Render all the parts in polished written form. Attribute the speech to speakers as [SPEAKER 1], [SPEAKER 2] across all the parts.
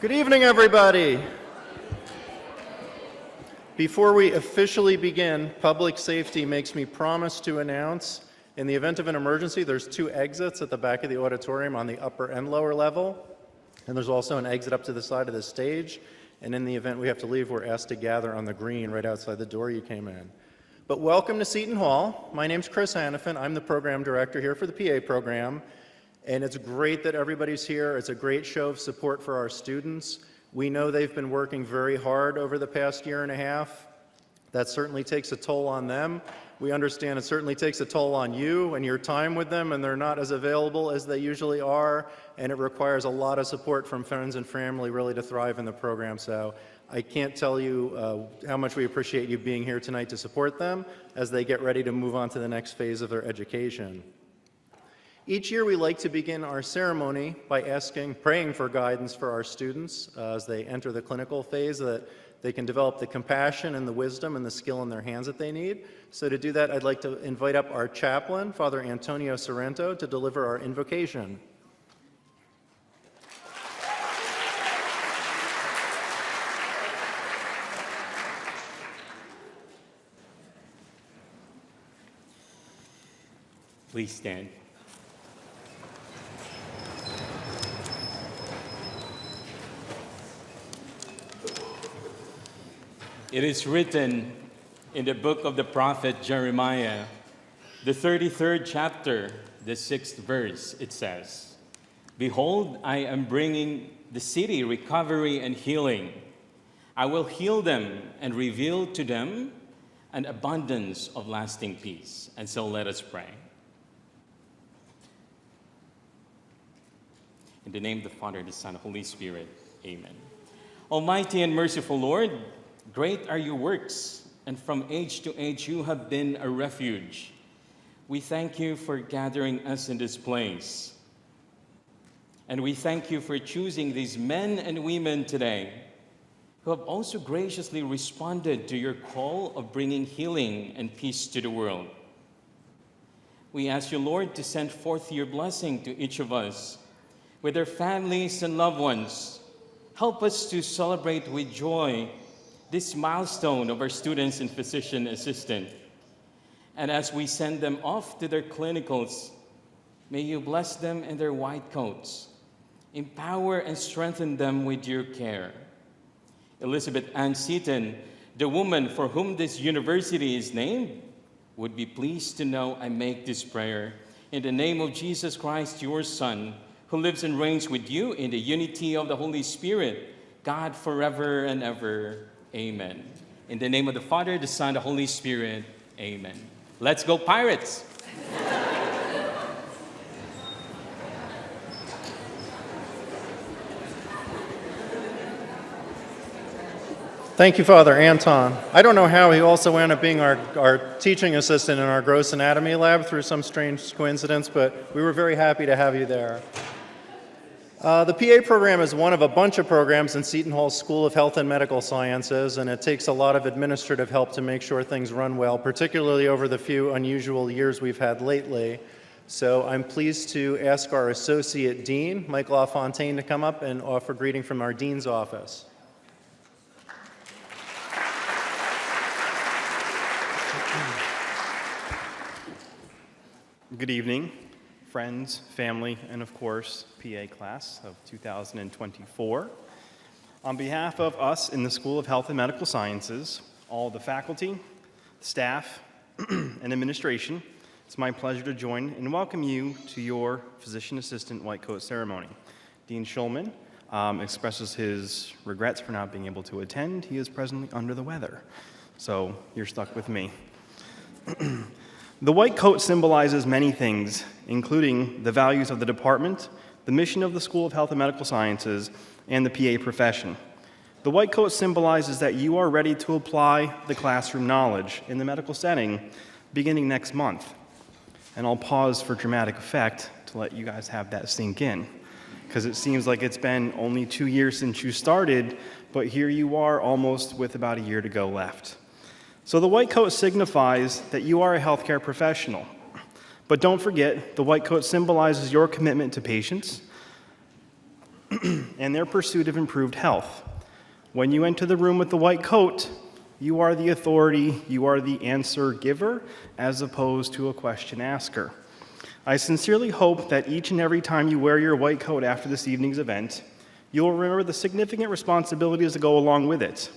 [SPEAKER 1] Good evening, everybody. Before we officially begin, public safety makes me promise to announce, in the event of an emergency, there's 2 exits at the back of the auditorium on the upper and lower level, and there's also an exit up to the side of the stage, and in the event we have to leave, we're asked to gather on the green right outside the door you came in. But welcome to Seton Hall. My name's Chris Hanifin. I'm the program director here for the PA program. And it's great that everybody's here. It's a great show of support for our students. We know they've been working very hard over the past year and a half. That certainly takes a toll on them. We understand it certainly takes a toll on you and your time with them, and they're not as available as they usually are, and it requires a lot of support from friends and family really to thrive in the program. So I can't tell you how much we appreciate you being here tonight to support them as they get ready to move on to the next phase of their education. Each year we like to begin our ceremony by praying for guidance for our students as they enter the clinical phase, that they can develop the compassion and the wisdom and the skill in their hands that they need. So to do that, I'd like to invite up our chaplain, Father Antonio Sorrento, to deliver our invocation.
[SPEAKER 2] Please stand. It is written in the book of the prophet Jeremiah, the 33rd chapter, the 6th verse, it says, "Behold, I am bringing the city recovery and healing. I will heal them and reveal to them an abundance of lasting peace." And so let us pray. In the name of the Father, the Son, and Holy Spirit, amen. Almighty and merciful Lord, great are your works, and from age to age you have been a refuge. We thank you for gathering us in this place. And we thank you for choosing these men and women today who have also graciously responded to your call of bringing healing and peace to the world. We ask you, Lord, to send forth your blessing to each of us with their families and loved ones. Help us to celebrate with joy this milestone of our students and physician assistant. And as we send them off to their clinicals, may you bless them in their white coats. Empower and strengthen them with your care. Elizabeth Ann Seton, the woman for whom this university is named, would be pleased to know I make this prayer in the name of Jesus Christ, your Son, who lives and reigns with you in the unity of the Holy Spirit, God forever and ever. Amen. In the name of the Father, the Son, the Holy Spirit. Amen. Let's go, Pirates!
[SPEAKER 1] Thank you, Father Anton. I don't know how he also wound up being our teaching assistant in our gross anatomy lab through some strange coincidence, but we were very happy to have you there. The PA program is one of a bunch of programs in Seton Hall's School of Health and Medical Sciences, and it takes a lot of administrative help to make sure things run well, particularly over the few unusual years we've had lately. So I'm pleased to ask our Associate Dean, Mike LaFontaine, to come up and offer a greeting from our Dean's office.
[SPEAKER 3] Good evening, friends, family, and of course, PA class of 2024. On behalf of us in the School of Health and Medical Sciences, all the faculty, staff, and administration, it's my pleasure to join and welcome you to your physician assistant white coat ceremony. Dean Schulman expresses his regrets for not being able to attend. He is presently under the weather, so you're stuck with me. The white coat symbolizes many things, including the values of the department, the mission of the School of Health and Medical Sciences, and the PA profession. The white coat symbolizes that you are ready to apply the classroom knowledge in the medical setting beginning next month. And I'll pause for dramatic effect to let you guys have that sink in, because it seems like it's been only 2 years since you started, but here you are almost with about a year to go left. So the white coat signifies that you are a healthcare professional. But don't forget, the white coat symbolizes your commitment to patients, and their pursuit of improved health. When you enter the room with the white coat, you are the authority, you are the answer giver, as opposed to a question asker. I sincerely hope that each and every time you wear your white coat after this evening's event, you will remember the significant responsibilities that go along with it.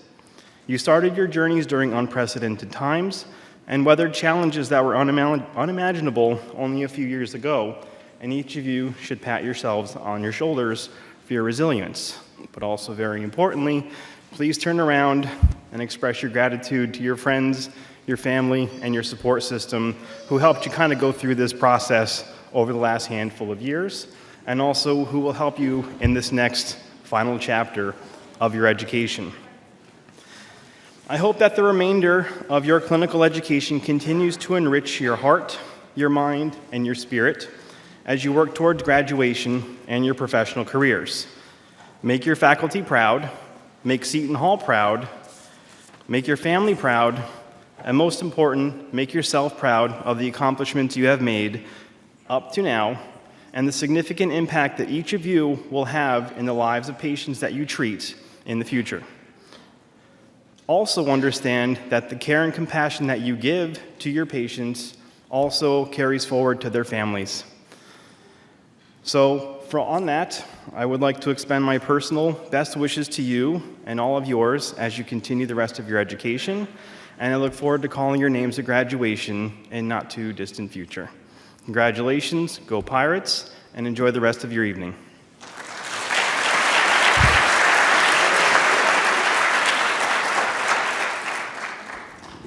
[SPEAKER 3] You started your journeys during unprecedented times and weathered challenges that were unimaginable only a few years ago, and each of you should pat yourselves on your shoulders for your resilience. But also, very importantly, please turn around and express your gratitude to your friends, your family, and your support system who helped you kind of go through this process over the last handful of years, and also who will help you in this next final chapter of your education. I hope that the remainder of your clinical education continues to enrich your heart, your mind, and your spirit as you work towards graduation and your professional careers. Make your faculty proud, make Seton Hall proud, make your family proud, and most important, make yourself proud of the accomplishments you have made up to now and the significant impact that each of you will have in the lives of patients that you treat in the future. Also understand that the care and compassion that you give to your patients also carries forward to their families. So, on that, I would like to extend my personal best wishes to you and all of yours as you continue the rest of your education, and I look forward to calling your names at graduation in not too distant future. Congratulations, go Pirates, and enjoy the rest of your evening.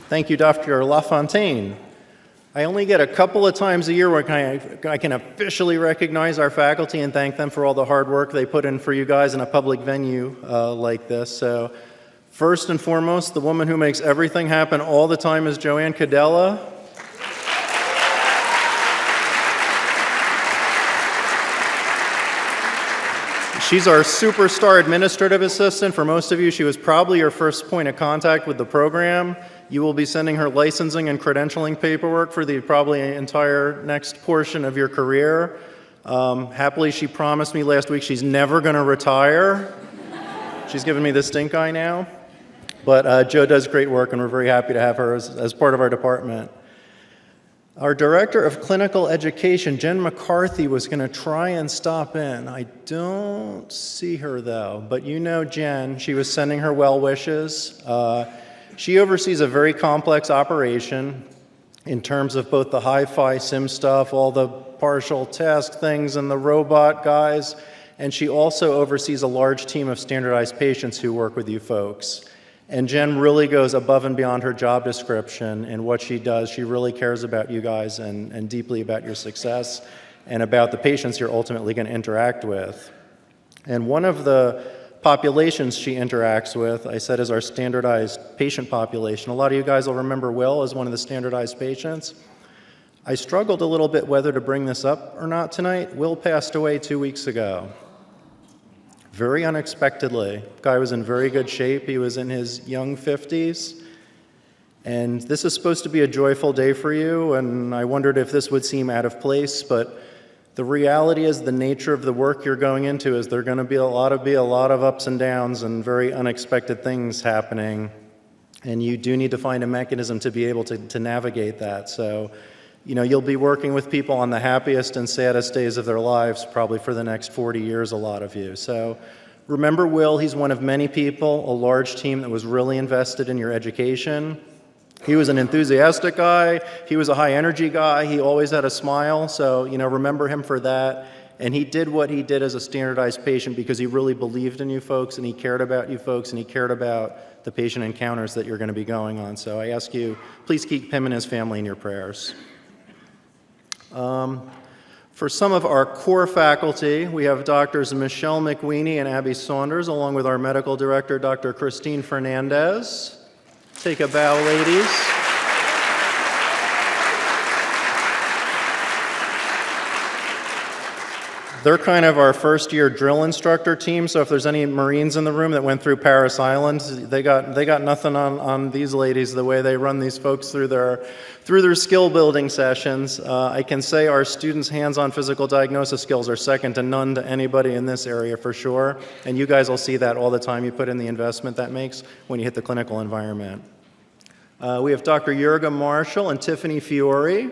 [SPEAKER 1] Thank you, Dr. LaFontaine. I only get a couple of times a year where I can officially recognize our faculty and thank them for all the hard work they put in for you guys in a public venue like this. So first and foremost, the woman who makes everything happen all the time is Joanne Cadella. She's our superstar administrative assistant. For most of you, she was probably your first point of contact with the program. You will be sending her licensing and credentialing paperwork for the probably entire next portion of your career. Happily, she promised me last week she's never going to retire. She's giving me the stink eye now. But Jo does great work, and we're very happy to have her as part of our department. Our Director of Clinical Education, Jen McCarthy, was going to try and stop in. I don't see her, though. But you know Jen. She was sending her well wishes. She oversees a very complex operation in terms of both the hi-fi sim stuff, all the partial task things, and the robot guys. And she also oversees a large team of standardized patients who work with you folks. And Jen really goes above and beyond her job description in what she does. She really cares about you guys and deeply about your success and about the patients you're ultimately going to interact with. And one of the populations she interacts with, I said, is our standardized patient population. A lot of you guys will remember Will as one of the standardized patients. I struggled a little bit whether to bring this up or not tonight. Will passed away 2 weeks ago. Very unexpectedly. Guy was in very good shape. He was in his young 50s. And this is supposed to be a joyful day for you, and I wondered if this would seem out of place, but the reality is the nature of the work you're going into is there are going to be a lot of ups and downs and very unexpected things happening, and you do need to find a mechanism to be able to navigate that. So, you'll be working with people on the happiest and saddest days of their lives probably for the next 40 years, a lot of you. So remember Will, he's one of many people, a large team that was really invested in your education. He was an enthusiastic guy. He was a high-energy guy. He always had a smile. So, remember him for that. And he did what he did as a standardized patient because he really believed in you folks, and he cared about you folks, and he cared about the patient encounters that you're going to be going on. So I ask you, please keep him and his family in your prayers. For some of our core faculty, we have Drs. Michelle McWeeny and Abby Saunders, along with our medical director, Dr. Christine Fernandez. Take a bow, ladies. They're kind of our first-year drill instructor team, so if there's any Marines in the room that went through Paris Island, they got nothing on these ladies, the way they run these folks through their skill-building sessions. I can say our students' hands-on physical diagnosis skills are second to none to anybody in this area for sure, and you guys will see that all the time. You put in the investment that makes when you hit the clinical environment. We have Dr. Jurga Marshall and Tiffany Fiore.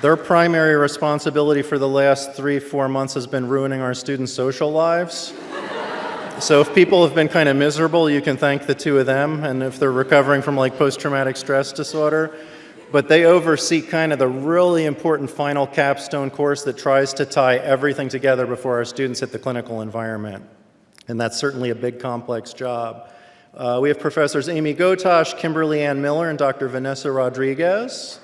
[SPEAKER 1] Their primary responsibility for the last 3-4 months has been ruining our students' social lives. So if people have been kind of miserable, you can thank the two of them, and if they're recovering from like post-traumatic stress disorder. But they oversee kind of the really important final capstone course that tries to tie everything together before our students hit the clinical environment. And that's certainly a big, complex job. We have Professors Amy Gotosh, Kimberly Ann Miller, and Dr. Vanessa Rodriguez.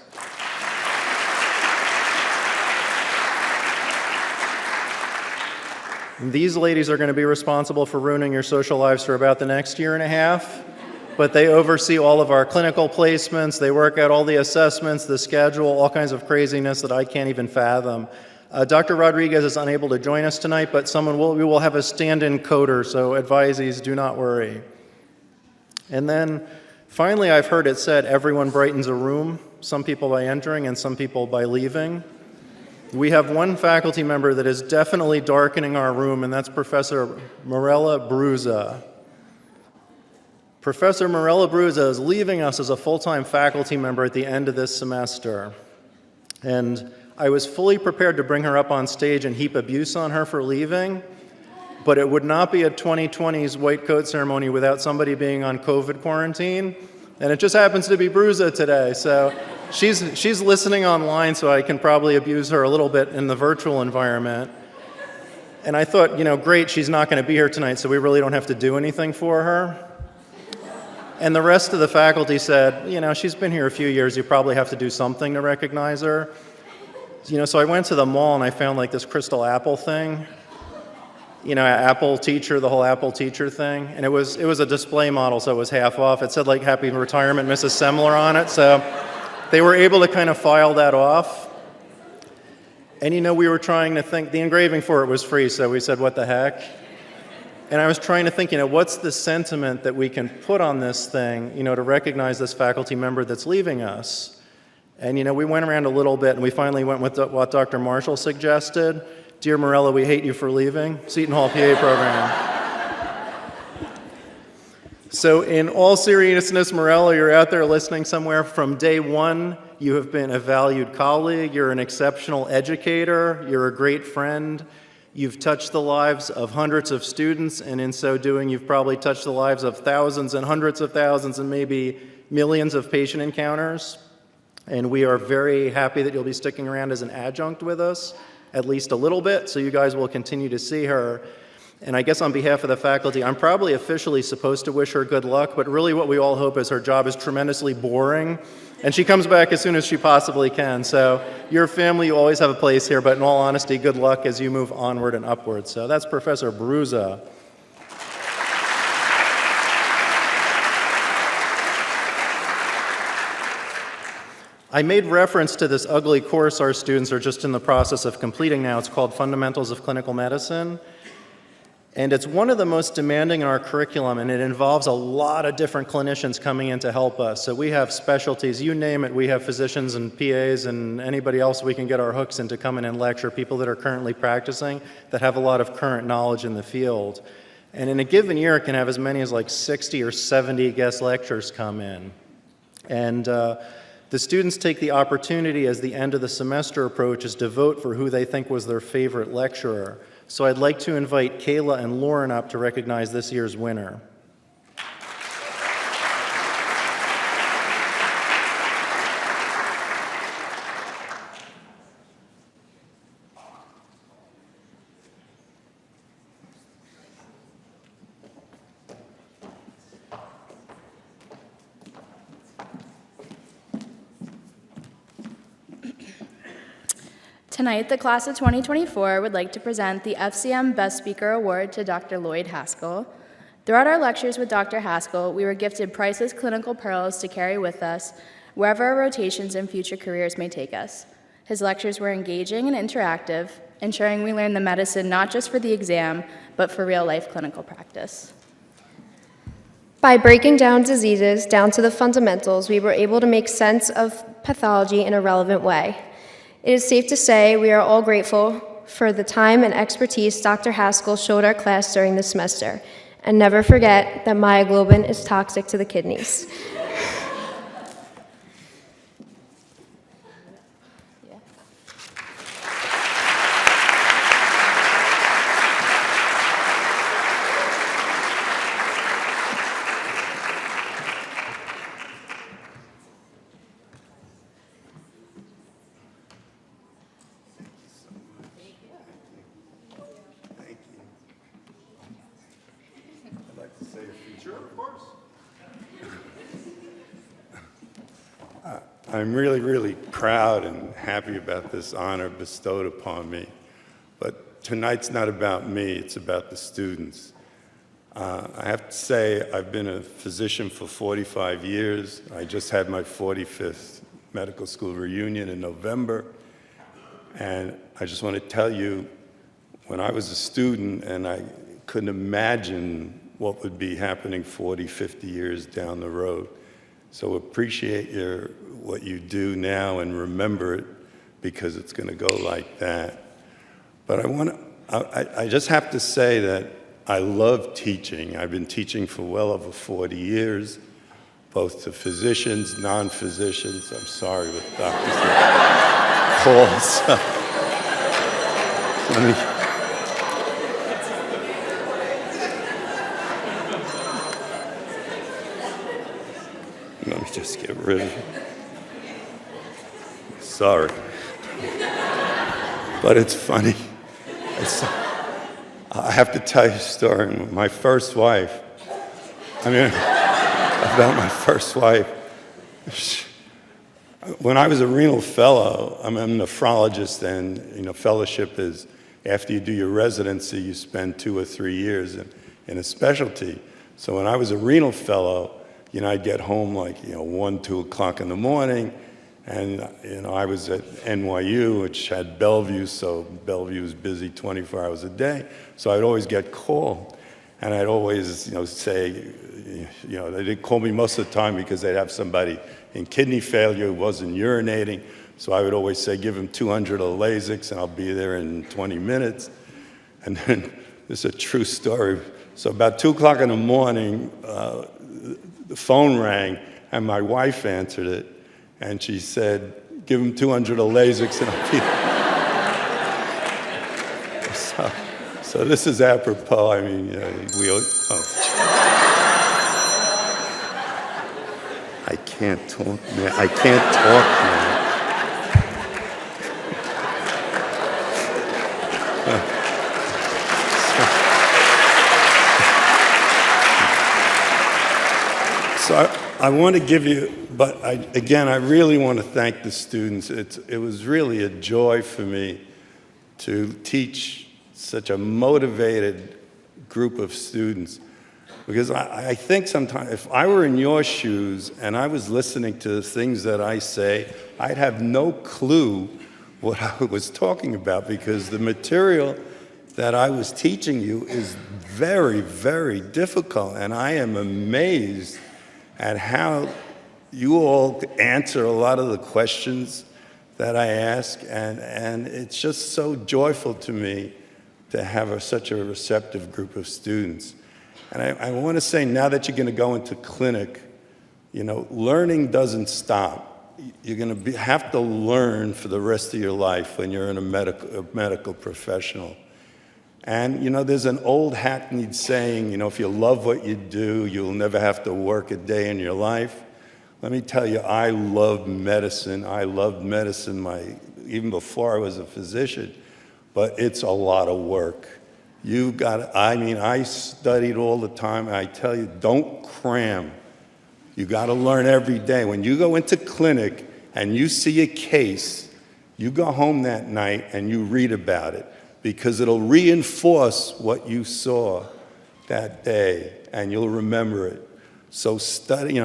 [SPEAKER 1] These ladies are going to be responsible for ruining your social lives for about the next year and a half, but they oversee all of our clinical placements, they work out all the assessments, the schedule, all kinds of craziness that I can't even fathom. Dr. Rodriguez is unable to join us tonight, but we will have a stand-in coder, so advisees, do not worry. And then finally, I've heard it said everyone brightens a room, some people by entering and some people by leaving. We have one faculty member that is definitely darkening our room, and that's Professor Morella Bruza. Professor Morella Bruza is leaving us as a full-time faculty member at the end of this semester. And I was fully prepared to bring her up on stage and heap abuse on her for leaving, but it would not be a 2020's white coat ceremony without somebody being on COVID quarantine. And it just happens to be Bruza today, so she's listening online, so I can probably abuse her a little bit in the virtual environment. And I thought, great, she's not going to be here tonight, so we really don't have to do anything for her. And the rest of the faculty said, she's been here a few years, you probably have to do something to recognize her. So I went to the mall and I found like this crystal apple thing. Apple teacher, the whole Apple teacher thing. And it was a display model, so it was half off. It said like Happy Retirement Mrs. Semler on it, so they were able to kind of file that off. And we were trying to think, the engraving for it was free, so we said, what the heck? And I was trying to think, what's the sentiment that we can put on this thing, to recognize this faculty member that's leaving us? And, we went around a little bit, and we finally went with what Dr. Marshall suggested. Dear Morella, we hate you for leaving. Seton Hall PA program. So in all seriousness, Morella, you're out there listening somewhere. From day one, you have been a valued colleague. You're an exceptional educator. You're a great friend. You've touched the lives of hundreds of students, and in so doing, you've probably touched the lives of thousands and hundreds of thousands and maybe millions of patient encounters. And we are very happy that you'll be sticking around as an adjunct with us, at least a little bit, so you guys will continue to see her. And I guess on behalf of the faculty, I'm probably officially supposed to wish her good luck, but really what we all hope is her job is tremendously boring, and she comes back as soon as she possibly can. So your family, you always have a place here, but in all honesty, good luck as you move onward and upward. So that's Professor Bruza. I made reference to this ugly course our students are just in the process of completing now. It's called Fundamentals of Clinical Medicine. And it's one of the most demanding in our curriculum, and it involves a lot of different clinicians coming in to help us. So we have specialties, you name it. We have physicians and PAs and anybody else we can get our hooks in to come in and lecture, people that are currently practicing that have a lot of current knowledge in the field. And in a given year, it can have as many as like 60 or 70 guest lectures come in. And the students take the opportunity as the end of the semester approaches to vote for who they think was their favorite lecturer. So I'd like to invite Kayla and Lauren up to recognize this year's winner.
[SPEAKER 4] Tonight, the class of 2024 would like to present the FCM Best Speaker Award to Dr. Lloyd Haskell. Throughout our lectures with Dr. Haskell, we were gifted priceless clinical pearls to carry with us wherever our rotations and future careers may take us. His lectures were engaging and interactive, ensuring we learn the medicine not just for the exam, but for real-life clinical practice.
[SPEAKER 5] By breaking down diseases down to the fundamentals, we were able to make sense of pathology in a relevant way. It is safe to say we are all grateful for the time and expertise Dr. Haskell showed our class during the semester. And never forget that myoglobin is toxic to the kidneys.
[SPEAKER 6] I'm really, really proud and happy about this honor bestowed upon me. But tonight's not about me, it's about the students. I have to say, I've been a physician for 45 years. I just had my 45th medical school reunion in November. And I just want to tell you, when I was a student and I couldn't imagine what would be happening 40, 50 years down the road. So appreciate what you do now and remember it, because it's going to go like that. But I just have to say that I love teaching. I've been teaching for well over 40 years, both to physicians, non-physicians. I'm sorry, but doctors have calls. Let me just get rid of it. Sorry. But it's funny. I have to tell you a story. My first wife, about my first wife. When I was a renal fellow, I'm a nephrologist, and fellowship is after you do your residency, you spend 2 or 3 years in a specialty. So when I was a renal fellow, I'd get home like 1, 2 o'clock in the morning, and I was at NYU, which had Bellevue, so Bellevue was busy 24 hours a day. So I'd always get called, and I'd always say, they didn't call me most of the time because they'd have somebody in kidney failure who wasn't urinating. So I would always say, give him 200 of Lasix, and I'll be there in 20 minutes. And then this is a true story. So about 2 o'clock in the morning, the phone rang, and my wife answered it, and she said, give him 200 of Lasix, and I'll be there. So this is apropos. I can't talk, man. I can't talk, man. So I want to give you, but again, I really want to thank the students. It was really a joy for me to teach such a motivated group of students, because I think sometimes if I were in your shoes and I was listening to the things that I say, I'd have no clue what I was talking about, because the material that I was teaching you is very, very difficult, and I am amazed at how you all answer a lot of the questions that I ask, and it's just so joyful to me to have such a receptive group of students. And I want to say, now that you're going to go into clinic, learning doesn't stop. You're going to have to learn for the rest of your life when you're in a medical professional. And, there's an old hackneyed saying, if you love what you do, you'll never have to work a day in your life. Let me tell you, I love medicine. I loved medicine even before I was a physician, but it's a lot of work. I studied all the time. I tell you, don't cram. You got to learn every day. When you go into clinic and you see a case, you go home that night and you read about it, because it'll reinforce what you saw that day, and you'll remember it. So study,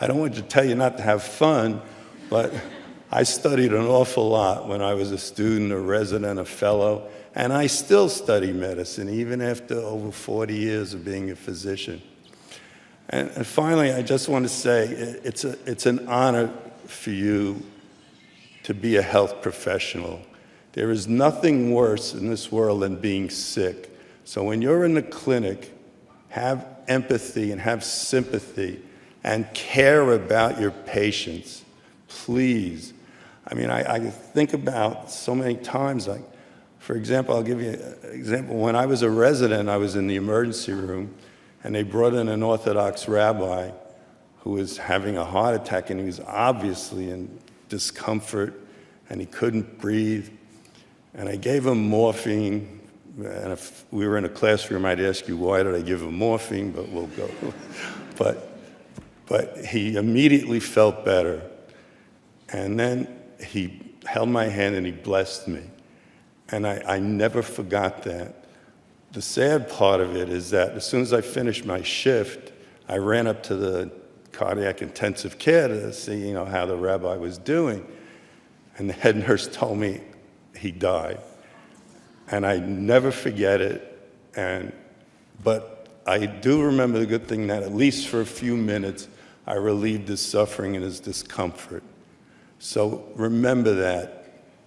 [SPEAKER 6] I don't want to tell you not to have fun, but I studied an awful lot when I was a student, a resident, a fellow, and I still study medicine, even after over 40 years of being a physician. And finally, I just want to say it's an honor for you to be a health professional. There is nothing worse in this world than being sick. So when you're in the clinic, have empathy and have sympathy and care about your patients, please. I mean, I think about so many times, like, for example, I'll give you an example. When I was a resident, I was in the emergency room, and they brought in an Orthodox rabbi who was having a heart attack, and he was obviously in discomfort, and he couldn't breathe. And I gave him morphine. And if we were in a classroom, I'd ask you, why did I give him morphine? But we'll go. But he immediately felt better. And then he held my hand and he blessed me. And I never forgot that. The sad part of it is that as soon as I finished my shift, I ran up to the cardiac intensive care to see, how the rabbi was doing. And the head nurse told me he died. And I never forget it. But I do remember the good thing that at least for a few minutes, I relieved his suffering and his discomfort. So remember that.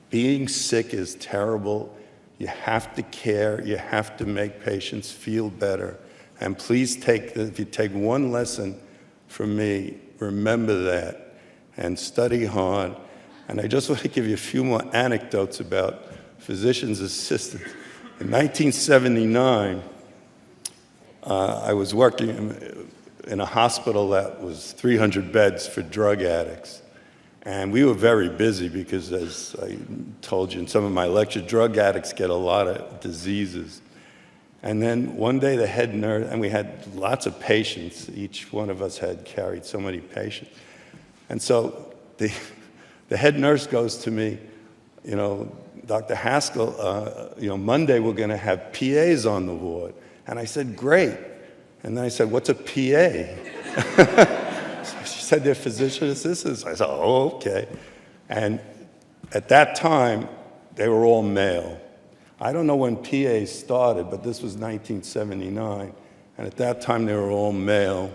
[SPEAKER 6] Being sick is terrible. You have to care. You have to make patients feel better. And please if you take one lesson from me, remember that and study hard. And I just want to give you a few more anecdotes about physician's assistants. In 1979, I was working in a hospital that was 300 beds for drug addicts. And we were very busy because, as I told you in some of my lectures, drug addicts get a lot of diseases. And then one day the head nurse, and we had lots of patients. Each one of us had carried so many patients. And so the head nurse goes to me, Dr. Haskell, Monday we're going to have PAs on the ward. And I said, great. And then I said, what's a PA? She said, they're physician assistants. I said, oh, okay. And at that time, they were all male. I don't know when PAs started, but this was 1979. And at that time, they were all male.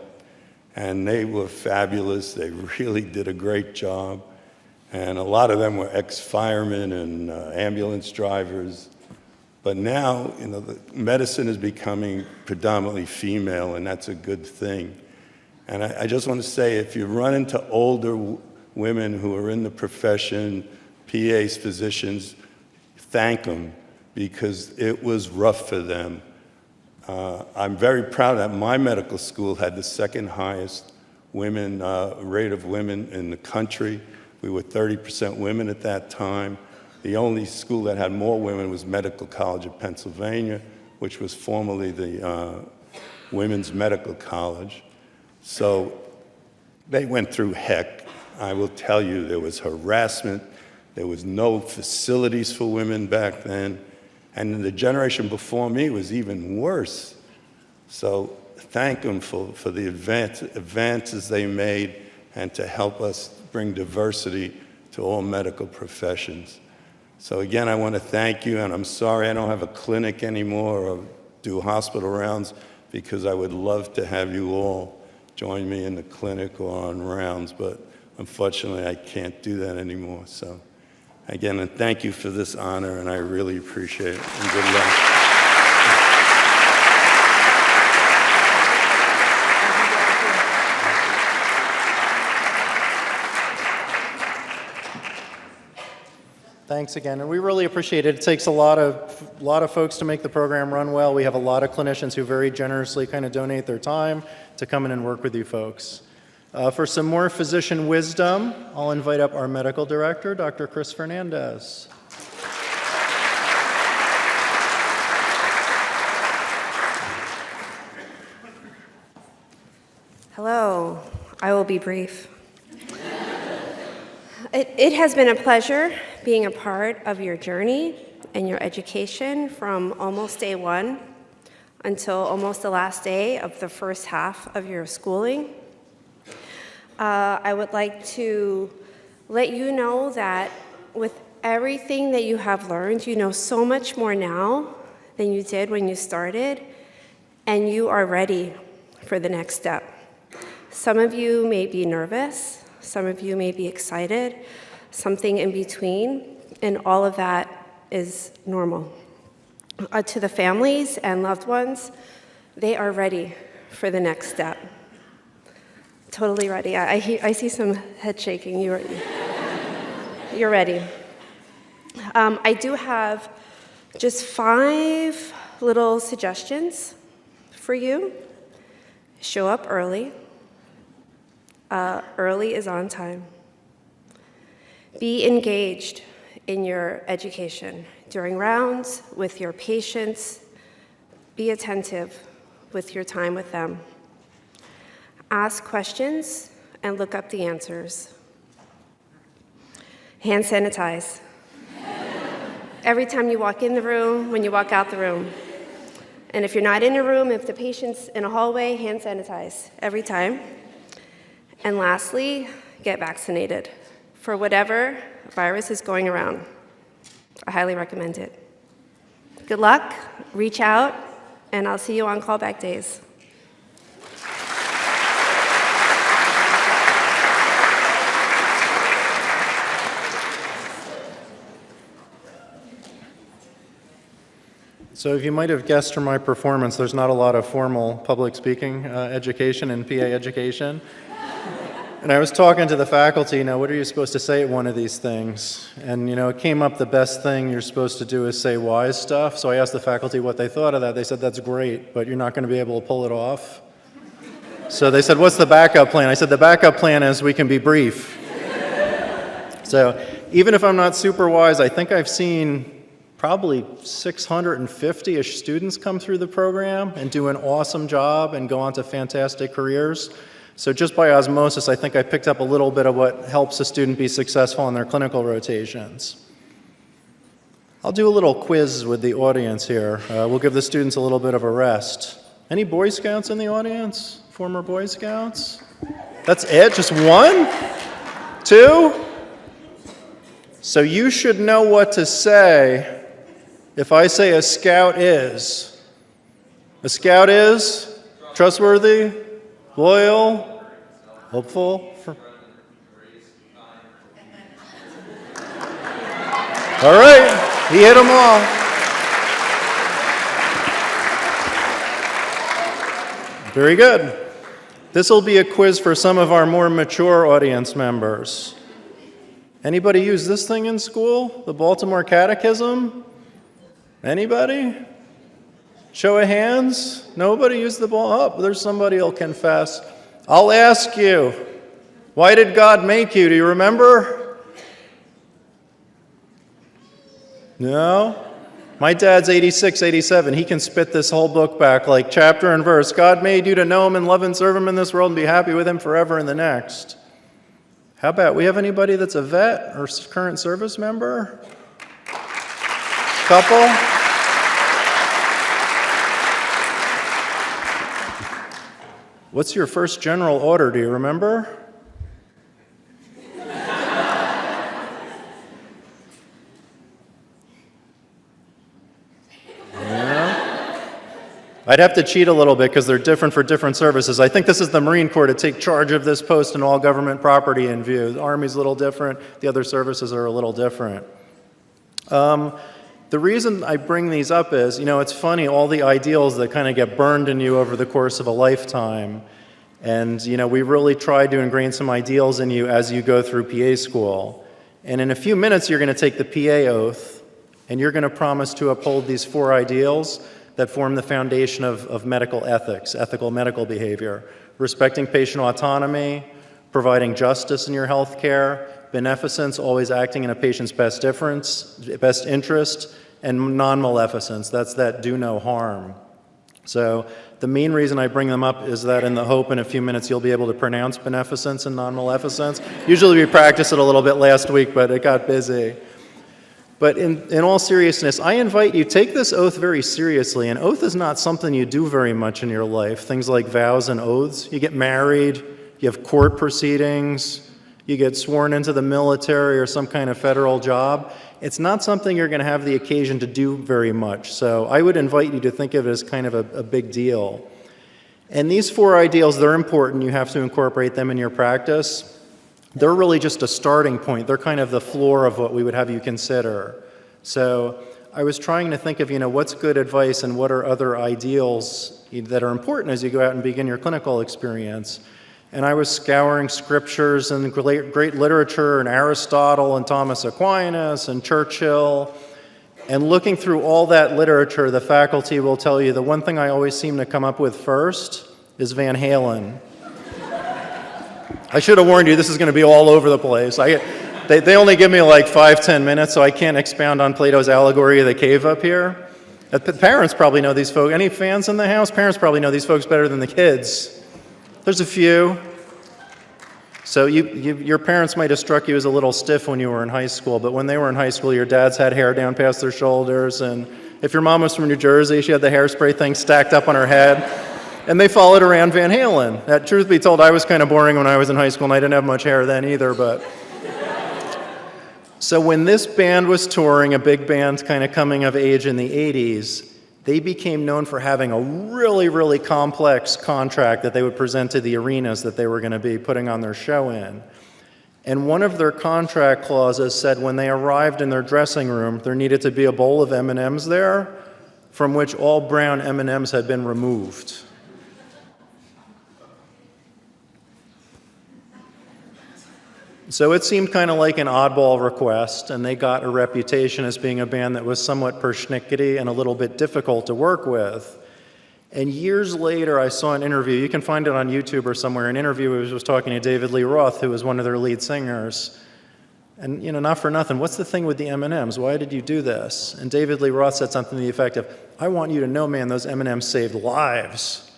[SPEAKER 6] And they were fabulous. They really did a great job. And a lot of them were ex-firemen and ambulance drivers. But now, the medicine is becoming predominantly female, and that's a good thing. And I just want to say, if you run into older women who are in the profession, PAs, physicians, thank them, because it was rough for them. I'm very proud that my medical school had the second highest rate of women in the country. We were 30% women at that time. The only school that had more women was Medical College of Pennsylvania, which was formerly the Women's Medical College. So they went through heck. I will tell you, there was harassment. There was no facilities for women back then. And the generation before me was even worse. So thank them for the advances they made and to help us bring diversity to all medical professions. So again, I want to thank you, and I'm sorry I don't have a clinic anymore or do hospital rounds, because I would love to have you all join me in the clinic or on rounds, but unfortunately I can't do that anymore. So again, and thank you for this honor, and I really appreciate it, and good luck.
[SPEAKER 1] Thanks again, and we really appreciate it. It takes a lot of folks to make the program run well. We have a lot of clinicians who very generously kind of donate their time to come in and work with you folks. For some more physician wisdom, I'll invite up our medical director, Dr. Chris Fernandez.
[SPEAKER 7] Hello, I will be brief. It has been a pleasure being a part of your journey and your education from almost day one until almost the last day of the first half of your schooling. I would like to let you know that with everything that you have learned, you know so much more now than you did when you started, and you are ready for the next step. Some of you may be nervous, some of you may be excited, something in between, and all of that is normal. To the families and loved ones, they are ready for the next step. Totally ready. I see some head shaking. You're ready. I do have just 5 little suggestions for you. Show up early. Early is on time. Be engaged in your education during rounds, with your patients. Be attentive with your time with them. Ask questions and look up the answers. Hand sanitize. Every time you walk in the room, when you walk out the room. And if you're not in a room, if the patient's in a hallway, hand sanitize every time. And lastly, get vaccinated for whatever virus is going around. I highly recommend it. Good luck, reach out, and I'll see you on callback days.
[SPEAKER 1] So if you might have guessed from my performance, there's not a lot of formal public speaking education in PA education. And I was talking to the faculty, what are you supposed to say at one of these things? And, it came up the best thing you're supposed to do is say wise stuff. So I asked the faculty what they thought of that. They said, that's great, but you're not going to be able to pull it off. So they said, what's the backup plan? I said, the backup plan is we can be brief. So even if I'm not super wise, I think I've seen probably 650-ish students come through the program and do an awesome job and go on to fantastic careers. So just by osmosis, I think I picked up a little bit of what helps a student be successful in their clinical rotations. I'll do a little quiz with the audience here. We'll give the students a little bit of a rest. Any Boy Scouts in the audience? Former Boy Scouts? That's it? Just 1? 2? So you should know what to say if I say a scout is. A scout is trustworthy, loyal, hopeful. All right, he hit them all. Very good. This will be a quiz for some of our more mature audience members. Anybody use this thing in school? The Baltimore Catechism? Anybody? Show of hands. Nobody used the ball. Oh, there's somebody who'll confess. I'll ask you, why did God make you? Do you remember? No? My dad's 86, 87. He can spit this whole book back like chapter and verse. God made you to know him and love and serve him in this world and be happy with him forever in the next. How about, we have anybody that's a vet or current service member? Couple? What's your first general order? Do you remember? I'd have to cheat a little bit because they're different for different services. I think this is the Marine Corps to take charge of this post and all government property in view. The Army's a little different. The other services are a little different. The reason I bring these up is, it's funny, all the ideals that kind of get burned in you over the course of a lifetime. And, we really tried to ingrain some ideals in you as you go through PA school. And in a few minutes, you're going to take the PA oath, and you're going to promise to uphold these 4 ideals that form the foundation of medical ethics, ethical medical behavior: respecting patient autonomy, providing justice in your health care, beneficence, always acting in a patient's best interest, and non-maleficence, that's that do no harm. So the main reason I bring them up is that in the hope in a few minutes you'll be able to pronounce beneficence and non-maleficence. Usually we practiced it a little bit last week, but it got busy. But in all seriousness, I invite you, take this oath very seriously. An oath is not something you do very much in your life. Things like vows and oaths. You get married, you have court proceedings, you get sworn into the military or some kind of federal job. It's not something you're going to have the occasion to do very much. So I would invite you to think of it as kind of a big deal. And these 4 ideals, they're important. You have to incorporate them in your practice. They're really just a starting point. They're kind of the floor of what we would have you consider. So I was trying to think of, what's good advice and what are other ideals that are important as you go out and begin your clinical experience. And I was scouring scriptures and great literature and Aristotle and Thomas Aquinas and Churchill. And looking through all that literature, the faculty will tell you the one thing I always seem to come up with first is Van Halen. I should have warned you, this is going to be all over the place. They only give me like 5-10 minutes, so I can't expound on Plato's allegory of the cave up here. The parents probably know these folks. Any fans in the house? Parents probably know these folks better than the kids. There's a few. So your parents might have struck you as a little stiff when you were in high school, but when they were in high school, your dads had hair down past their shoulders, and if your mom was from New Jersey, she had the hairspray thing stacked up on her head, and they followed around Van Halen. That, truth be told, I was kind of boring when I was in high school, and I didn't have much hair then either, but... So when this band was touring, a big band kind of coming of age in the 80s, they became known for having a really, really complex contract that they would present to the arenas that they were going to be putting on their show in. And one of their contract clauses said when they arrived in their dressing room, there needed to be a bowl of M&Ms there from which all brown M&Ms had been removed. So it seemed kind of like an oddball request, and they got a reputation as being a band that was somewhat persnickety and a little bit difficult to work with. And years later, I saw an interview. You can find it on YouTube or somewhere. An interview was talking to David Lee Roth, who was one of their lead singers. And, not for nothing, what's the thing with the M&Ms? Why did you do this? And David Lee Roth said something to the effect of, I want you to know, man, those M&Ms saved lives.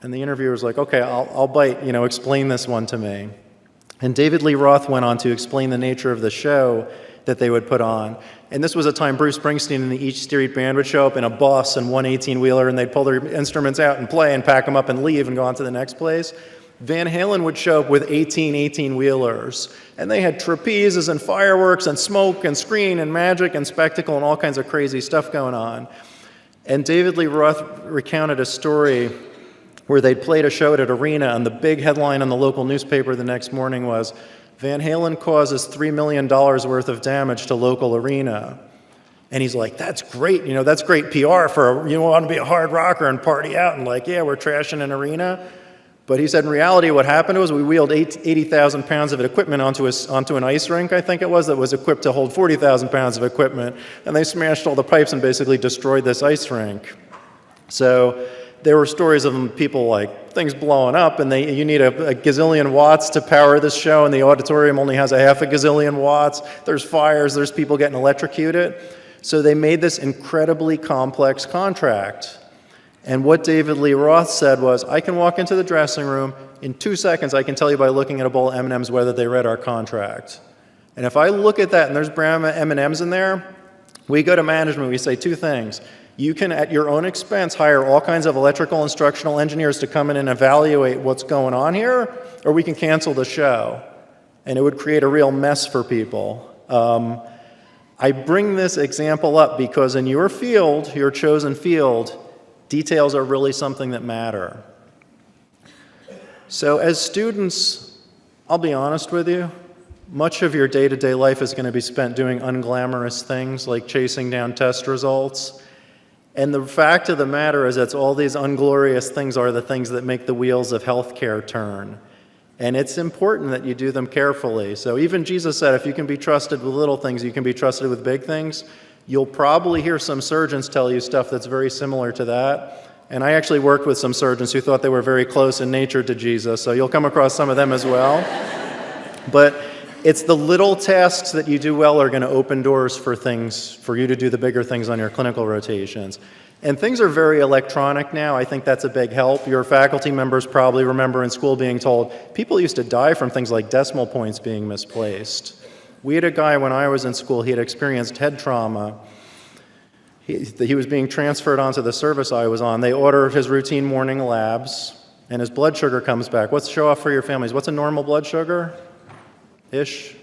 [SPEAKER 1] And the interviewer was like, okay, I'll bite, explain this one to me. And David Lee Roth went on to explain the nature of the show that they would put on. And this was a time Bruce Springsteen and the East Street Band would show up in a bus and one 18-wheeler, and they'd pull their instruments out and play and pack them up and leave and go on to the next place. Van Halen would show up with 18-wheelers, and they had trapezes and fireworks and smoke and screen and magic and spectacle and all kinds of crazy stuff going on. And David Lee Roth recounted a story where they'd played a show at an arena, and the big headline on the local newspaper the next morning was, Van Halen causes $3 million worth of damage to local arena. And he's like, that's great, that's great PR for, want to be a hard rocker and party out, and yeah, we're trashing an arena. But he said in reality what happened was we wheeled 80,000 pounds of equipment onto an ice rink, I think it was, that was equipped to hold 40,000 pounds of equipment, and they smashed all the pipes and basically destroyed this ice rink. So there were stories of people things blowing up, and you need a gazillion watts to power this show, and the auditorium only has a half a gazillion watts. There's fires, there's people getting electrocuted. So they made this incredibly complex contract. And what David Lee Roth said was, I can walk into the dressing room, in 2 seconds I can tell you by looking at a bowl of M&Ms whether they read our contract. And if I look at that and there's brown M&Ms in there, we go to management, we say 2 things. You can, at your own expense, hire all kinds of electrical instructional engineers to come in and evaluate what's going on here, or we can cancel the show. And it would create a real mess for people. I bring this example up because in your field, your chosen field, details are really something that matter. So as students, I'll be honest with you, much of your day-to-day life is going to be spent doing unglamorous things like chasing down test results. And the fact of the matter is that all these unglorious things are the things that make the wheels of healthcare turn. And it's important that you do them carefully. So even Jesus said, if you can be trusted with little things, you can be trusted with big things. You'll probably hear some surgeons tell you stuff that's very similar to that. And I actually worked with some surgeons who thought they were very close in nature to Jesus, so you'll come across some of them as well. But it's the little tasks that you do well are going to open doors for you to do the bigger things on your clinical rotations. And things are very electronic now. I think that's a big help. Your faculty members probably remember in school being told, people used to die from things like decimal points being misplaced. We had a guy when I was in school, he had experienced head trauma. He was being transferred onto the service I was on. They ordered his routine morning labs, and his blood sugar comes back. Let's show off for your families. What's a normal blood sugar? Ish?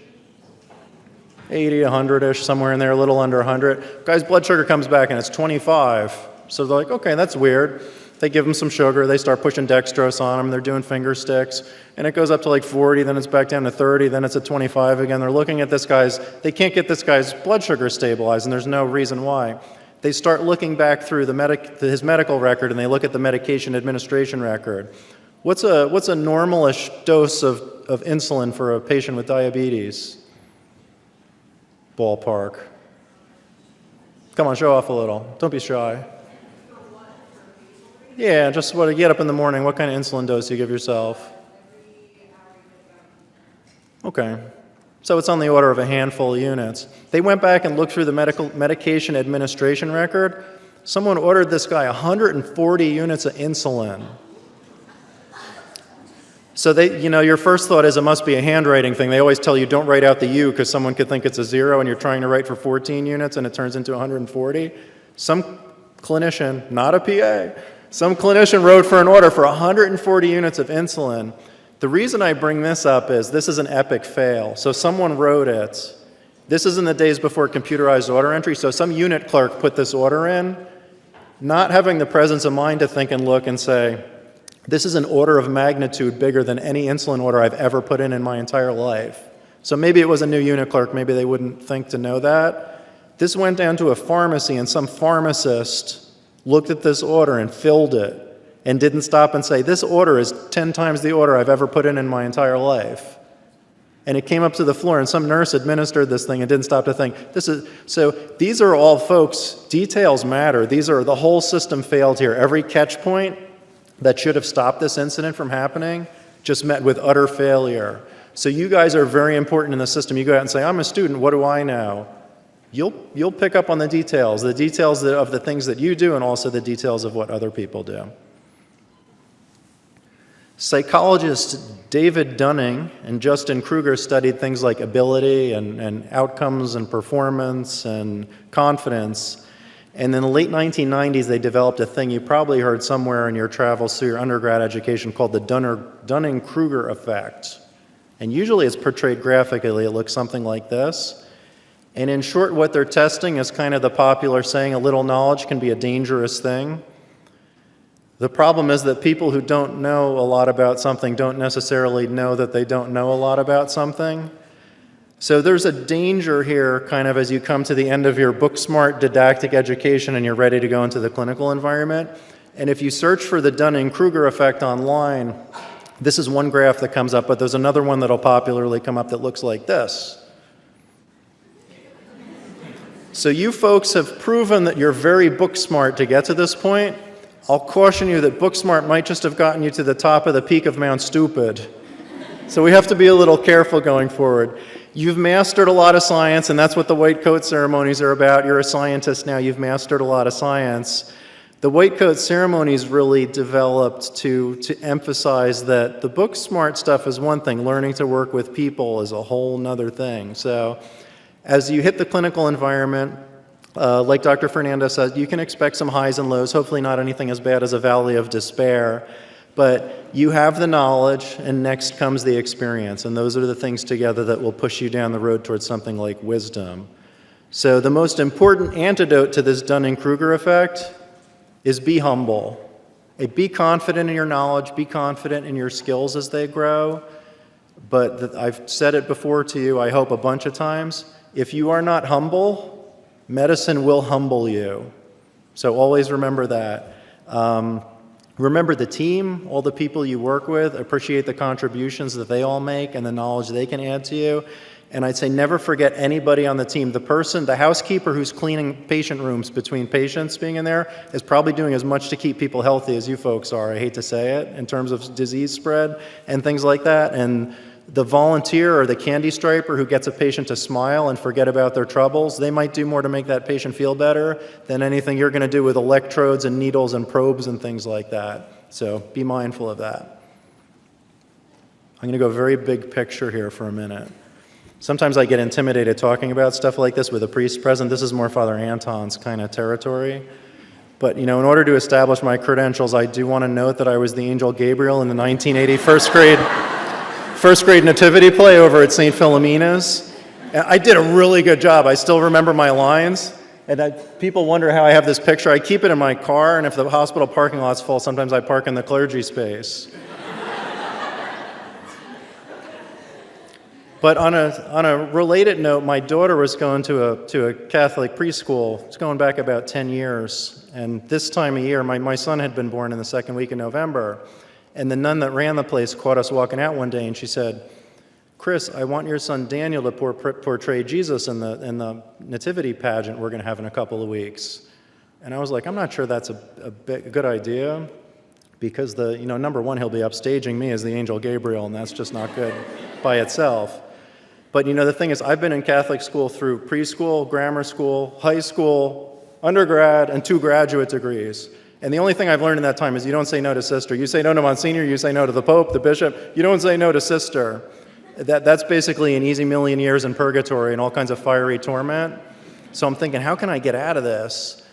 [SPEAKER 1] 80, 100-ish, somewhere in there, a little under 100. Guy's blood sugar comes back and it's 25. So they're like, okay, that's weird. They give him some sugar, they start pushing dextrose on him, they're doing finger sticks, and it goes up to like 40, then it's back down to 30, then it's at 25 again. They're looking at this guy's, they can't get this guy's blood sugar stabilized, and there's no reason why. They start looking back through his medical record, and they look at the medication administration record. What's a normalish dose of insulin for a patient with diabetes? Ballpark. Come on, show off a little. Don't be shy. Yeah, just what you get up in the morning, what kind of insulin dose do you give yourself? Okay. So it's on the order of a handful of units. They went back and looked through the medication administration record. Someone ordered this guy 140 units of insulin. So your first thought is it must be a handwriting thing. They always tell you don't write out the U because someone could think it's a 0 and you're trying to write for 14 units and it turns into 140. Some clinician, not a PA, some clinician wrote for an order for 140 units of insulin. The reason I bring this up is this is an epic fail. So someone wrote it. This is in the days before computerized order entry, so some unit clerk put this order in, not having the presence of mind to think and look and say, this is an order of magnitude bigger than any insulin order I've ever put in my entire life. So maybe it was a new unit clerk, maybe they wouldn't think to know that. This went down to a pharmacy and some pharmacist looked at this order and filled it and didn't stop and say, this order is 10 times the order I've ever put in my entire life. And it came up to the floor and some nurse administered this thing and didn't stop to think, so these are all folks, details matter. The whole system failed here. Every catch point that should have stopped this incident from happening just met with utter failure. So you guys are very important in the system. You go out and say, I'm a student, what do I know? You'll pick up on the details of the things that you do and also the details of what other people do. Psychologists David Dunning and Justin Kruger studied things like ability and outcomes and performance and confidence. And in the late 1990s, they developed a thing you probably heard somewhere in your travels through your undergrad education called the Dunning-Kruger effect. And usually it's portrayed graphically. It looks something like this. And in short, what they're testing is kind of the popular saying, a little knowledge can be a dangerous thing. The problem is that people who don't know a lot about something don't necessarily know that they don't know a lot about something. So there's a danger here kind of as you come to the end of your book-smart didactic education and you're ready to go into the clinical environment. And if you search for the Dunning-Kruger effect online, this is one graph that comes up, but there's another one that'll popularly come up that looks like this. So you folks have proven that you're very book-smart to get to this point. I'll caution you that book-smart might just have gotten you to the top of the peak of Mount Stupid. So we have to be a little careful going forward. You've mastered a lot of science, and that's what the white coat ceremonies are about. You're a scientist now. You've mastered a lot of science. The white coat ceremonies really developed to emphasize that the book-smart stuff is one thing. Learning to work with people is a whole nother thing. So as you hit the clinical environment, like Dr. Fernandez said, you can expect some highs and lows, hopefully not anything as bad as a valley of despair. But you have the knowledge, and next comes the experience. And those are the things together that will push you down the road towards something like wisdom. So the most important antidote to this Dunning-Kruger effect is be humble. Be confident in your knowledge, be confident in your skills as they grow. But I've said it before to you, I hope a bunch of times, if you are not humble, medicine will humble you. So always remember that. Remember the team, all the people you work with, appreciate the contributions that they all make and the knowledge they can add to you. And I'd say never forget anybody on the team. The housekeeper who's cleaning patient rooms between patients being in there is probably doing as much to keep people healthy as you folks are, I hate to say it, in terms of disease spread and things like that. And the volunteer or the candy striper who gets a patient to smile and forget about their troubles, they might do more to make that patient feel better than anything you're going to do with electrodes and needles and probes and things like that. So be mindful of that. I'm going to go very big picture here for a minute. Sometimes I get intimidated talking about stuff like this with a priest present. This is more Father Anton's kind of territory. But, in order to establish my credentials, I do want to note that I was the angel Gabriel in the 1980 first grade nativity play over at St. Philomena's. And I did a really good job. I still remember my lines. And people wonder how I have this picture. I keep it in my car, and if the hospital parking lot's full, sometimes I park in the clergy space. But on a related note, my daughter was going to a Catholic preschool. It's going back about 10 years. And this time of year, my son had been born in the second week of November. And the nun that ran the place caught us walking out one day, and she said, "Chris, I want your son Daniel to portray Jesus in the nativity pageant we're going to have in a couple of weeks." And I was like, I'm not sure that's a good idea, because number one, he'll be upstaging me as the angel Gabriel, and that's just not good by itself. But the thing is, I've been in Catholic school through preschool, grammar school, high school, undergrad, and 2 graduate degrees. And the only thing I've learned in that time is you don't say no to sister. You say no to Monsignor, you say no to the Pope, the Bishop. You don't say no to sister. That's basically an easy million years in purgatory and all kinds of fiery torment. So I'm thinking, how can I get out of this?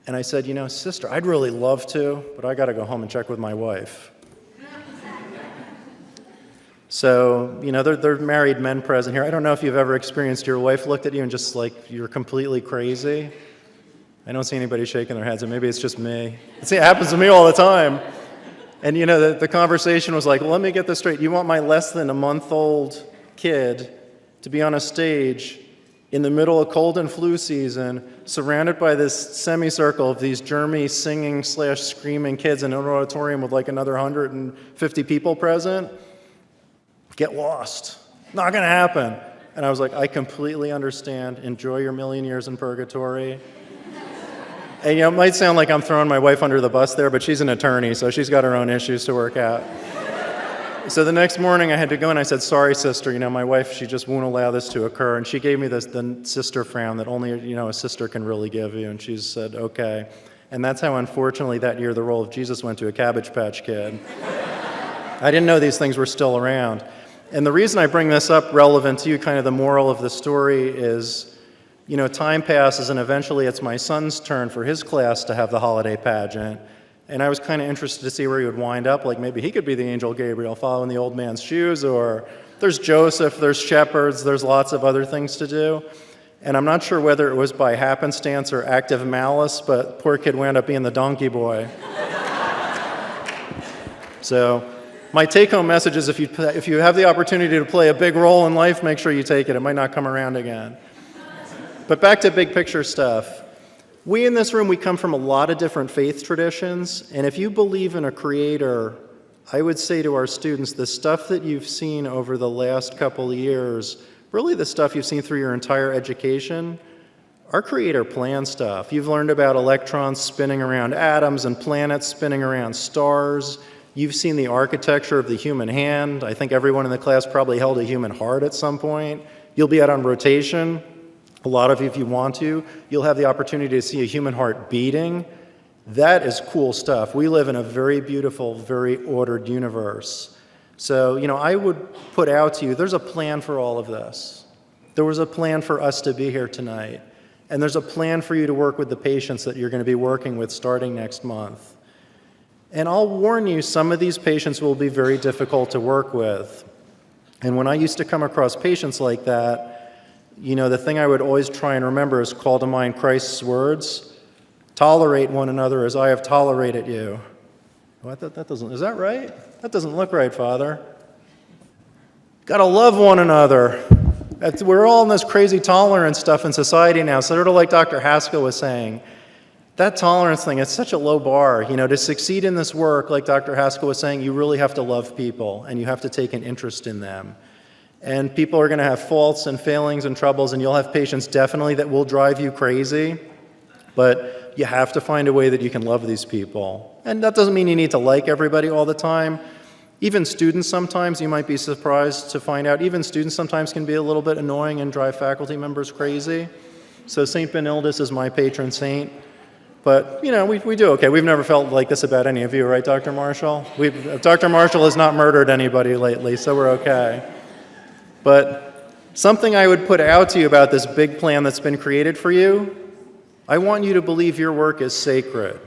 [SPEAKER 1] And I said, sister, I'd really love to, but I got to go home and check with my wife. So, there are married men present here. I don't know if you've ever experienced your wife looked at you and just like, you're completely crazy. I don't see anybody shaking their heads, and maybe it's just me. See, it happens to me all the time. And the conversation was like, well, let me get this straight. You want my less than a month-old kid to be on a stage in the middle of cold and flu season, surrounded by this semicircle of these germy singing/screaming kids in an auditorium with like another 150 people present? Get lost. Not going to happen. And I was like, I completely understand. Enjoy your million years in purgatory. And it might sound like I'm throwing my wife under the bus there, but she's an attorney, so she's got her own issues to work out. So the next morning I had to go, and I said, sorry, sister, my wife, she just won't allow this to occur. And she gave me the sister frown that only, a sister can really give you. And she said, okay. And that's how, unfortunately, that year the role of Jesus went to a Cabbage Patch Kid. I didn't know these things were still around. And the reason I bring this up relevant to you, kind of the moral of the story is, time passes, and eventually it's my son's turn for his class to have the holiday pageant. And I was kind of interested to see where he would wind up. Like maybe he could be the angel Gabriel following the old man's shoes, or there's Joseph, there's shepherds, there's lots of other things to do. And I'm not sure whether it was by happenstance or active malice, but poor kid wound up being the donkey boy. So my take-home message is if you have the opportunity to play a big role in life, make sure you take it. It might not come around again. But back to big picture stuff. We in this room, we come from a lot of different faith traditions, and if you believe in a creator, I would say to our students, the stuff that you've seen over the last couple of years, really the stuff you've seen through your entire education, our creator planned stuff. You've learned about electrons spinning around atoms and planets spinning around stars. You've seen the architecture of the human hand. I think everyone in the class probably held a human heart at some point. You'll be out on rotation. A lot of you, if you want to, you'll have the opportunity to see a human heart beating. That is cool stuff. We live in a very beautiful, very ordered universe. So, I would put out to you, there's a plan for all of this. There was a plan for us to be here tonight. And there's a plan for you to work with the patients that you're going to be working with starting next month. And I'll warn you, some of these patients will be very difficult to work with. And when I used to come across patients like that, the thing I would always try and remember is call to mind Christ's words, tolerate one another as I have tolerated you. What? Is that right? That doesn't look right, Father. Got to love one another. We're all in this crazy tolerance stuff in society now, sort of like Dr. Haskell was saying. That tolerance thing, it's such a low bar. To succeed in this work, like Dr. Haskell was saying, you really have to love people, and you have to take an interest in them. And people are going to have faults and failings and troubles, and you'll have patients definitely that will drive you crazy, but you have to find a way that you can love these people. And that doesn't mean you need to like everybody all the time. Even students sometimes, you might be surprised to find out, even students sometimes can be a little bit annoying and drive faculty members crazy. So St. Benildus is my patron saint. But, we do okay. We've never felt like this about any of you, right, Dr. Marshall? Dr. Marshall has not murdered anybody lately, so we're okay. But something I would put out to you about this big plan that's been created for you, I want you to believe your work is sacred.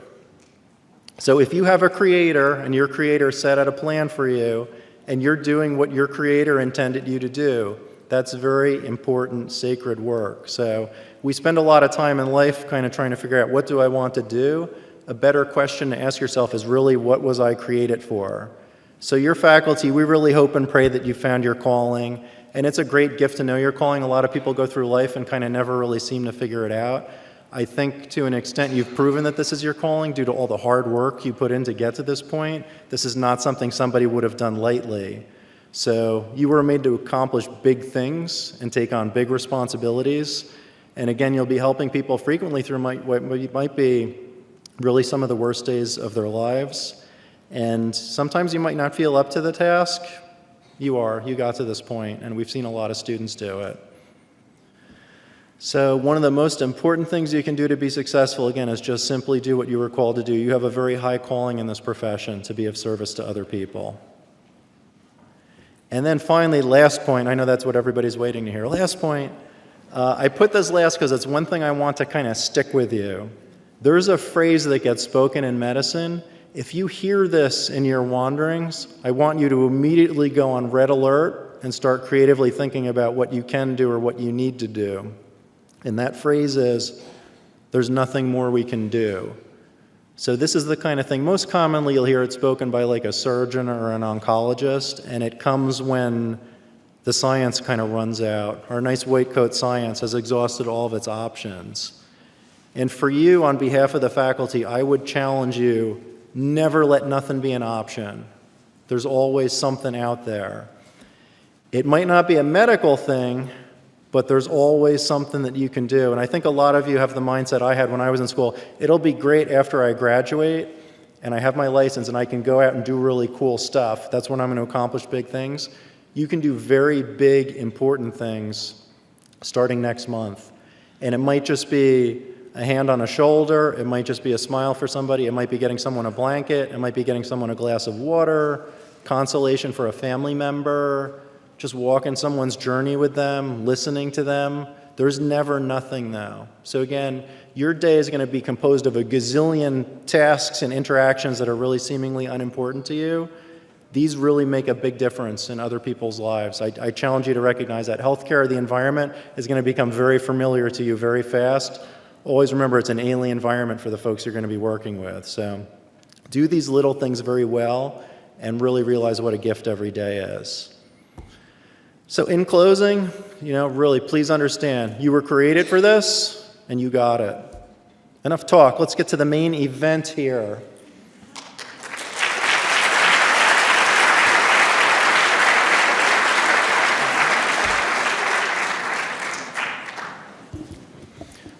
[SPEAKER 1] So if you have a creator and your creator set out a plan for you and you're doing what your creator intended you to do, that's very important, sacred work. So we spend a lot of time in life kind of trying to figure out, what do I want to do? A better question to ask yourself is really, what was I created for? So your faculty, we really hope and pray that you found your calling. And it's a great gift to know your calling. A lot of people go through life and kind of never really seem to figure it out. I think to an extent you've proven that this is your calling due to all the hard work you put in to get to this point. This is not something somebody would have done lightly. So you were made to accomplish big things and take on big responsibilities. And again, you'll be helping people frequently through what might be really some of the worst days of their lives. And sometimes you might not feel up to the task. You got to this point, and we've seen a lot of students do it. So one of the most important things you can do to be successful, again, is just simply do what you were called to do. You have a very high calling in this profession to be of service to other people. And then finally, last point, I know that's what everybody's waiting to hear. Last point, I put this last because it's one thing I want to kind of stick with you. There's a phrase that gets spoken in medicine. If you hear this in your wanderings, I want you to immediately go on red alert and start creatively thinking about what you can do or what you need to do. And that phrase is, there's nothing more we can do. So this is the kind of thing, most commonly you'll hear it spoken by like a surgeon or an oncologist, and it comes when the science kind of runs out. Our nice white coat science has exhausted all of its options. And for you, on behalf of the faculty, I would challenge you, never let nothing be an option. There's always something out there. It might not be a medical thing, but there's always something that you can do. And I think a lot of you have the mindset I had when I was in school. It'll be great after I graduate and I have my license and I can go out and do really cool stuff. That's when I'm going to accomplish big things. You can do very big, important things starting next month. And it might just be a hand on a shoulder. It might just be a smile for somebody. It might be getting someone a blanket. It might be getting someone a glass of water, consolation for a family member, just walking someone's journey with them, listening to them. There's never nothing though. So again, your day is going to be composed of a gazillion tasks and interactions that are really seemingly unimportant to you. These really make a big difference in other people's lives. I challenge you to recognize that healthcare, the environment, is going to become very familiar to you very fast. Always remember it's an alien environment for the folks you're going to be working with. So do these little things very well and really realize what a gift every day is. So in closing, really please understand, you were created for this and you got it. Enough talk, let's get to the main event here.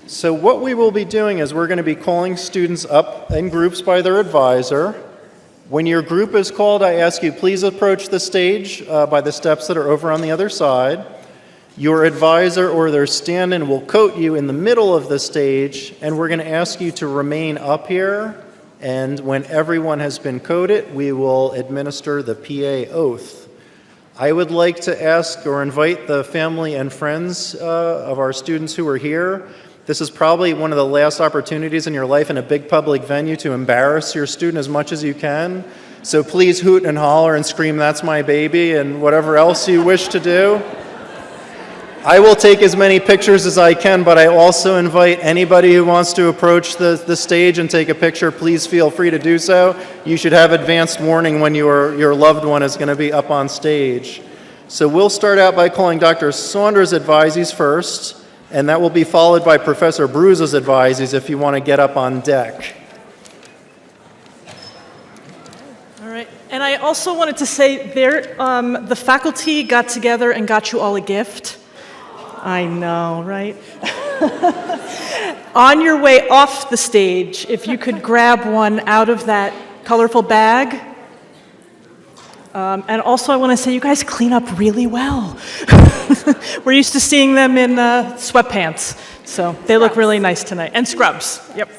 [SPEAKER 1] So what we will be doing is we're going to be calling students up in groups by their advisor. When your group is called, I ask you, please approach the stage by the steps that are over on the other side. Your advisor or their stand-in will coat you in the middle of the stage, and we're going to ask you to remain up here. And when everyone has been coated, we will administer the PA oath. I would like to ask or invite the family and friends of our students who are here. This is probably one of the last opportunities in your life in a big public venue to embarrass your student as much as you can. So please hoot and holler and scream, "That's my baby," and whatever else you wish to do. I will take as many pictures as I can, but I also invite anybody who wants to approach the stage and take a picture, please feel free to do so. You should have advanced warning when your loved one is going to be up on stage. So we'll start out by calling Dr. Saunders' advisees first. And that will be followed by Professor Bruce's advisees if you want to get up on deck.
[SPEAKER 8] All right. And I also wanted to say the faculty got together and got you all a gift. I know, right? On your way off the stage, if you could grab one out of that colorful bag. And also I want to say you guys clean up really well. We're used to seeing them in sweatpants, so they look really nice tonight. And scrubs, yep.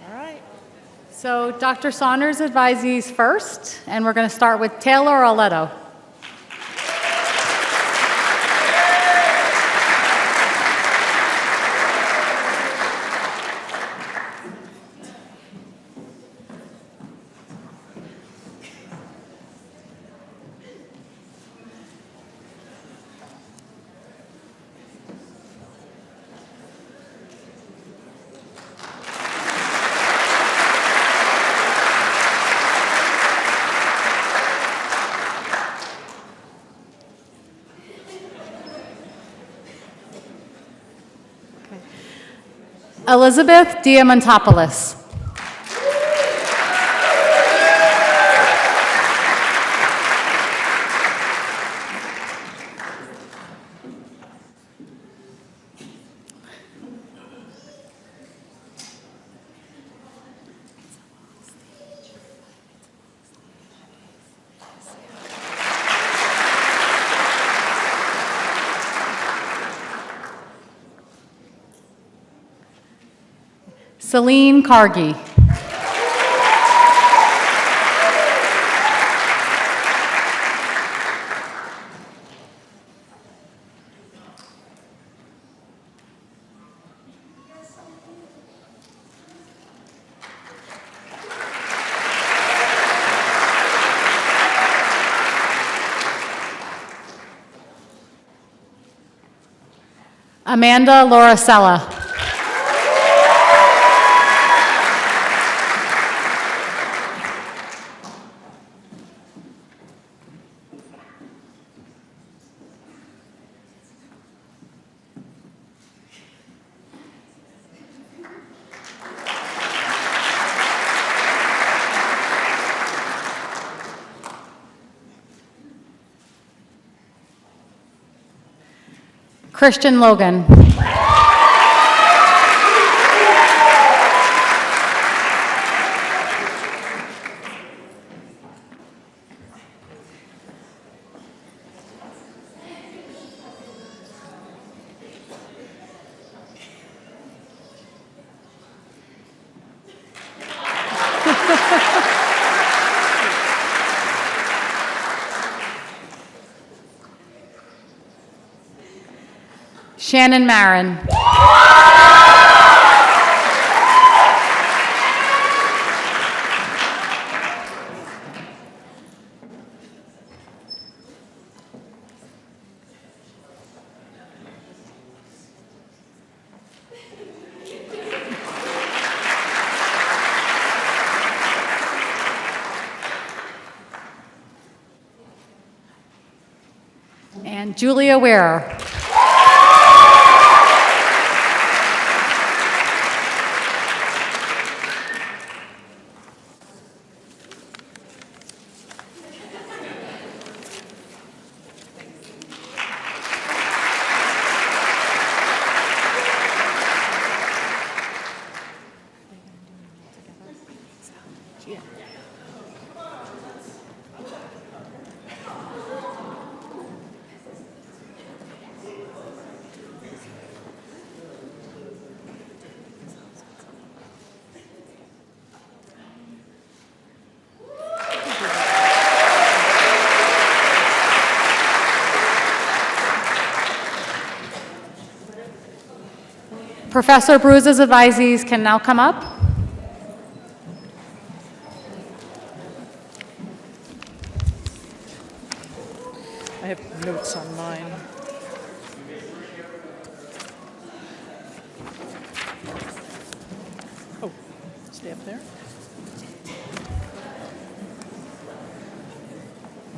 [SPEAKER 9] All right. So Dr. Saunders' advisees first, and we're going to start with Taylor Arletto. Elizabeth Diamantopoulos. Celine Cargi. Amanda Lauricella. Christian Logan. Shannon Marin. And Julia Ware. Professor Bruce's advisees can now come up.
[SPEAKER 8] I have notes on mine. Oh, stay up there.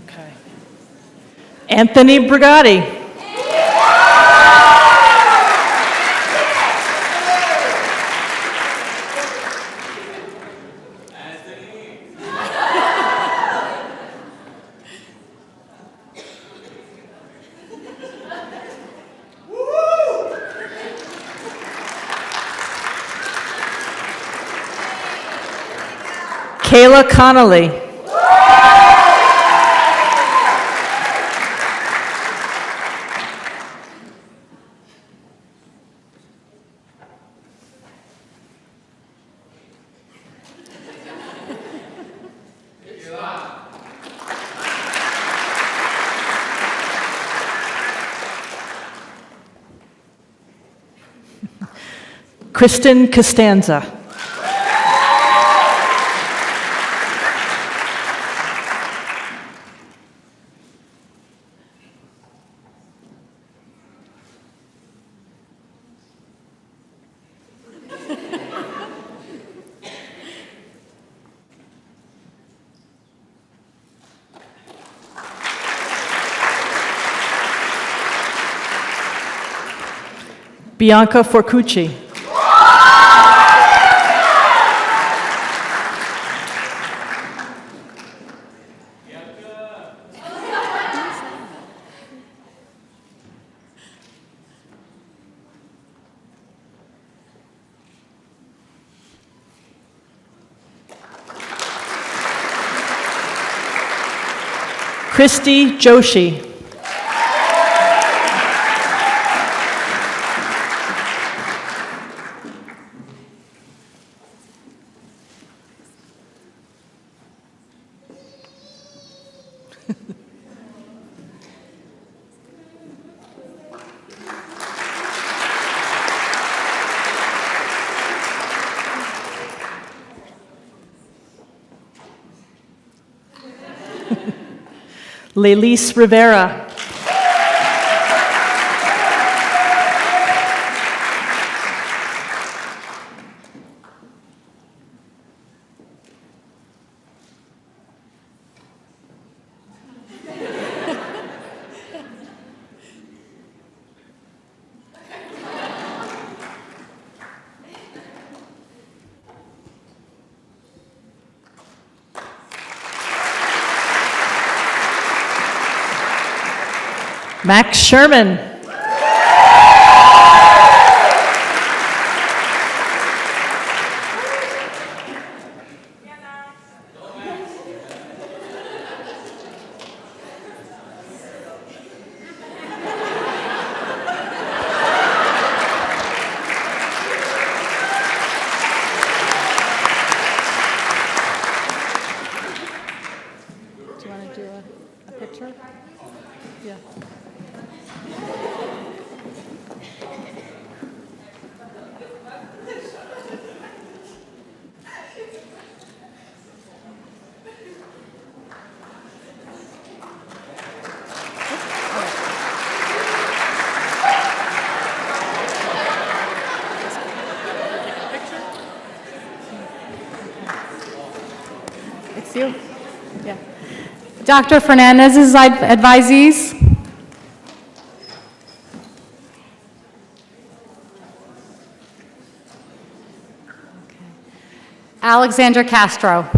[SPEAKER 8] Okay. Anthony Brigatti. Kayla Connolly. Kristen Costanza. Bianca Forcucci. Christy Joshi. Lelise Rivera. Max Sherman.
[SPEAKER 9] Do you want to do a picture? Yeah. It's you? Yeah. Dr. Fernandez's advisees. Alexandra Castro.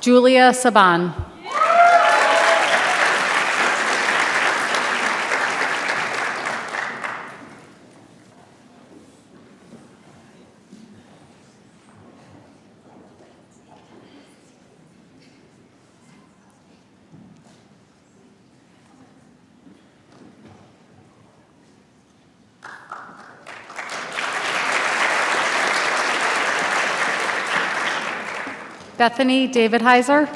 [SPEAKER 9] Julia Saban. Bethany David Heiser.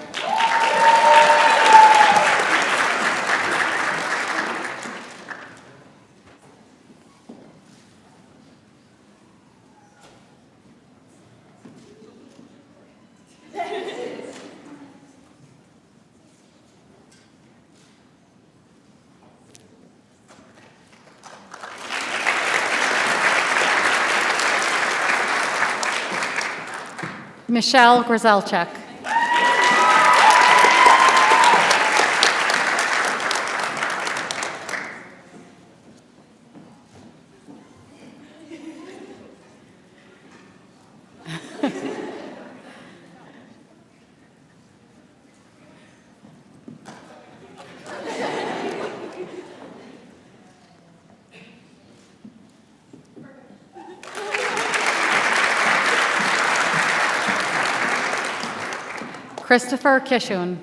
[SPEAKER 9] Michelle Grzelczyk. Christopher Kishun.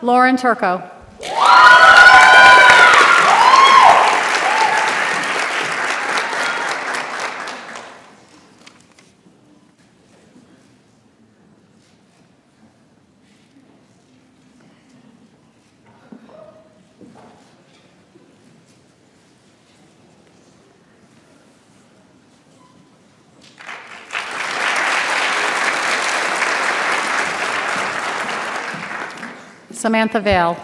[SPEAKER 9] Lauren Turco. Samantha Vale.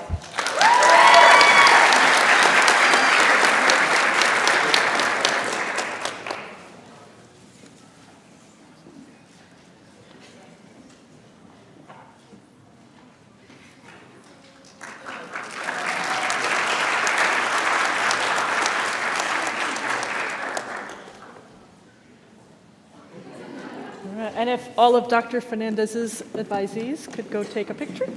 [SPEAKER 8] And if all of Dr. Fernandez's advisees could go take a picture.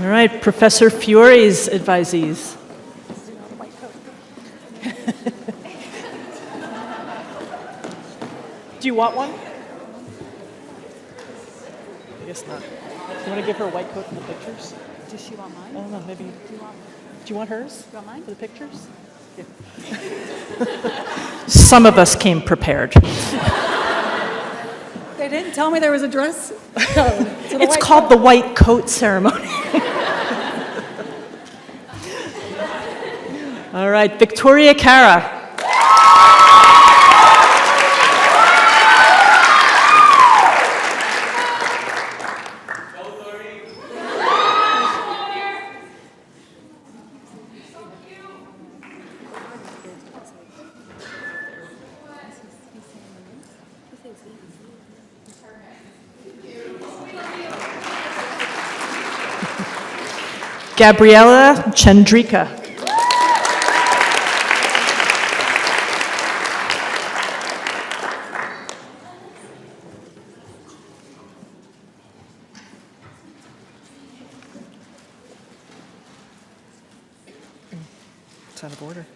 [SPEAKER 8] All right, Professor Fiore's advisees. Do you want one? I guess not. Do you want to give her a white coat for the pictures?
[SPEAKER 9] Does she want mine?
[SPEAKER 8] I don't know, maybe. Do you want hers?
[SPEAKER 9] You want mine?
[SPEAKER 8] For the pictures? Yeah. Some of us came prepared.
[SPEAKER 9] They didn't tell me there was a dress.
[SPEAKER 8] It's called the white coat ceremony. All right, Victoria Cara. Gabriella Chandrika. It's out of order.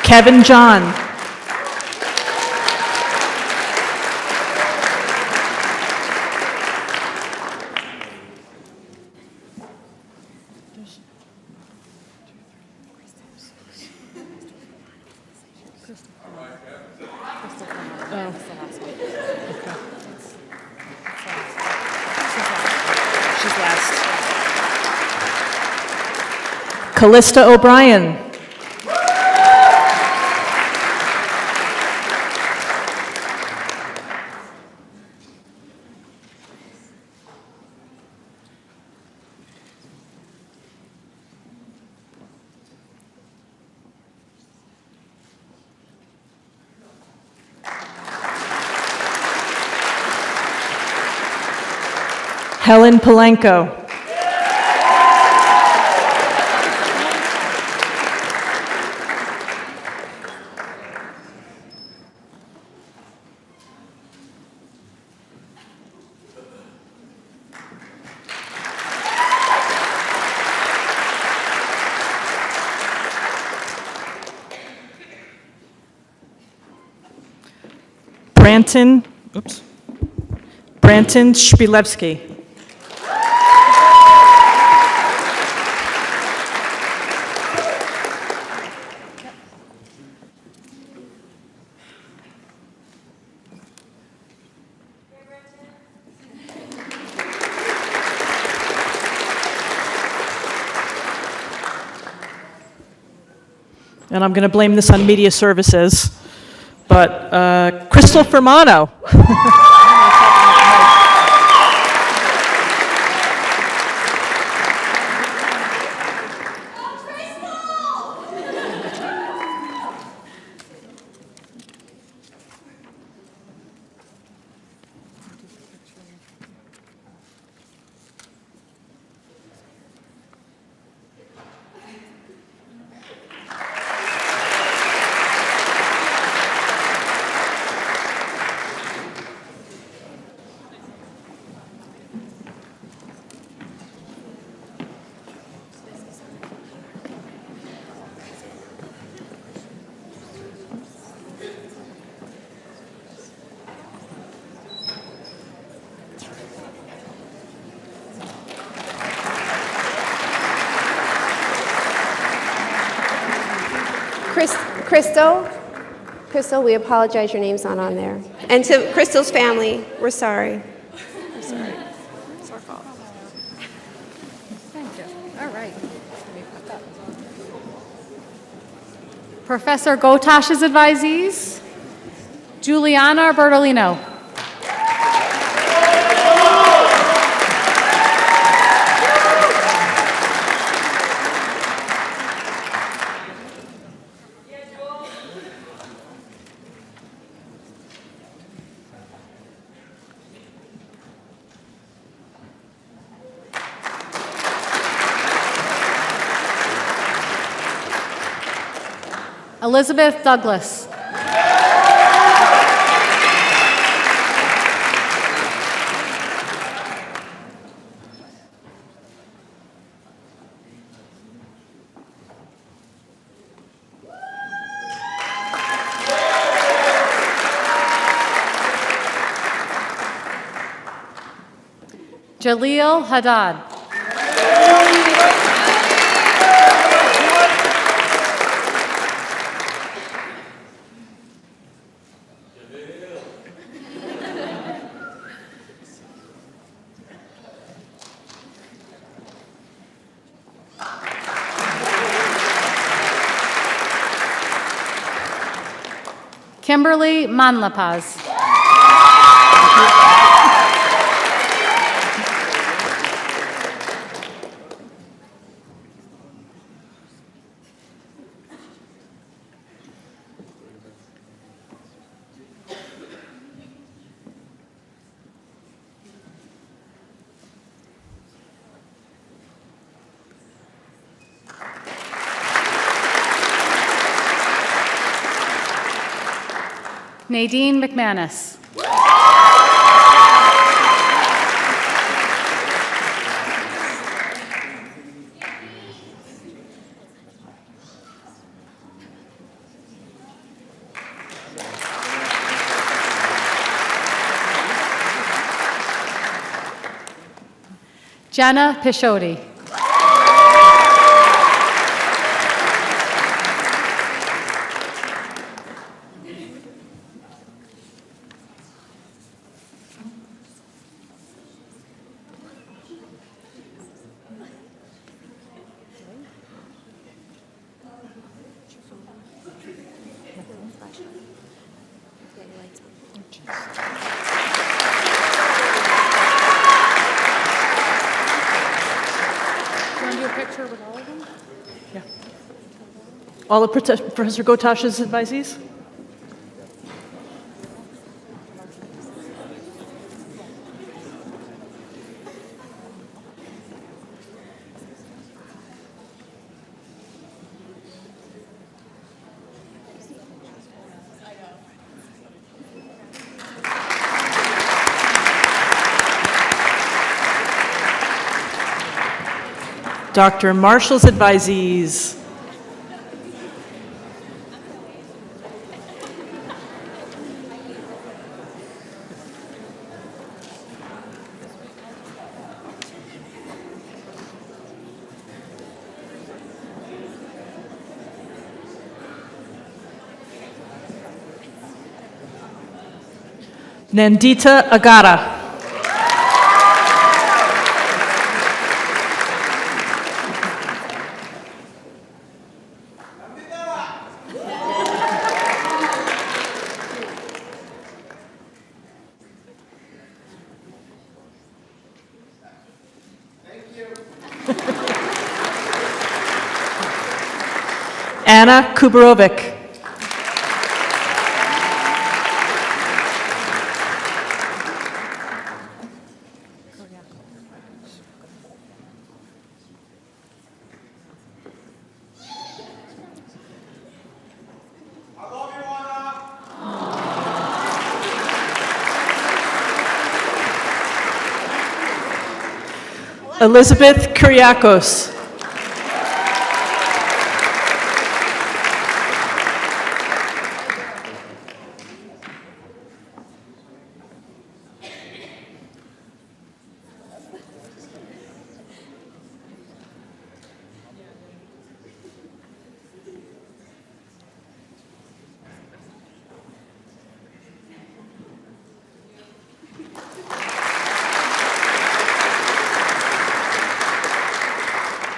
[SPEAKER 8] Kevin John. Callista O'Brien. Helen Palenko. Branton Shpilevsky. And I'm going to blame this on media services, but Crystal Fermano.
[SPEAKER 7] Crystal, we apologize, your name's not on there. And to Crystal's family, we're sorry. We're sorry. It's our fault.
[SPEAKER 9] Thank you. All right. Professor Gotash's advisees, Juliana Bertolino. Elizabeth Douglas. Jaleel Haddad. Kimberly Manlapaz. Nadine McManus. Jenna Pishotti.
[SPEAKER 8] All of Professor Gotash's advisees? Dr. Marshall's advisees. Nandita Agata. Anna Kuberovic. Elizabeth Kyriakos.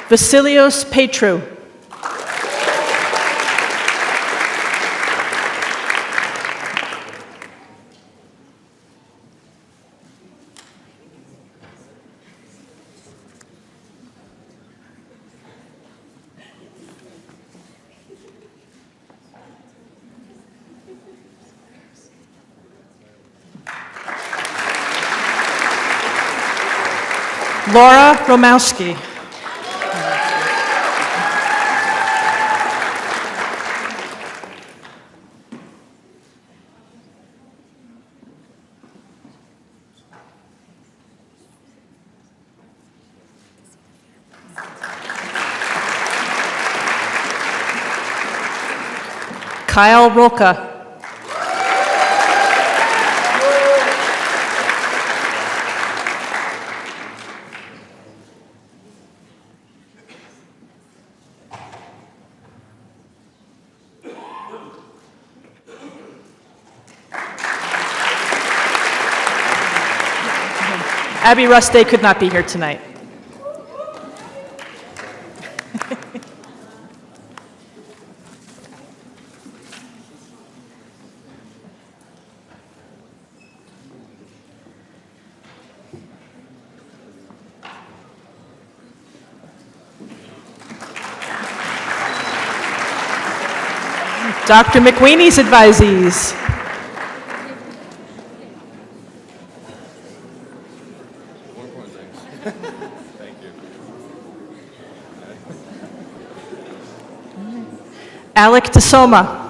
[SPEAKER 8] Vasilios Petru. Laura Romowski. Kyle Roca. Abby Ruste could not be here tonight. Dr. McWeeney's advisees. Alec DeSoma.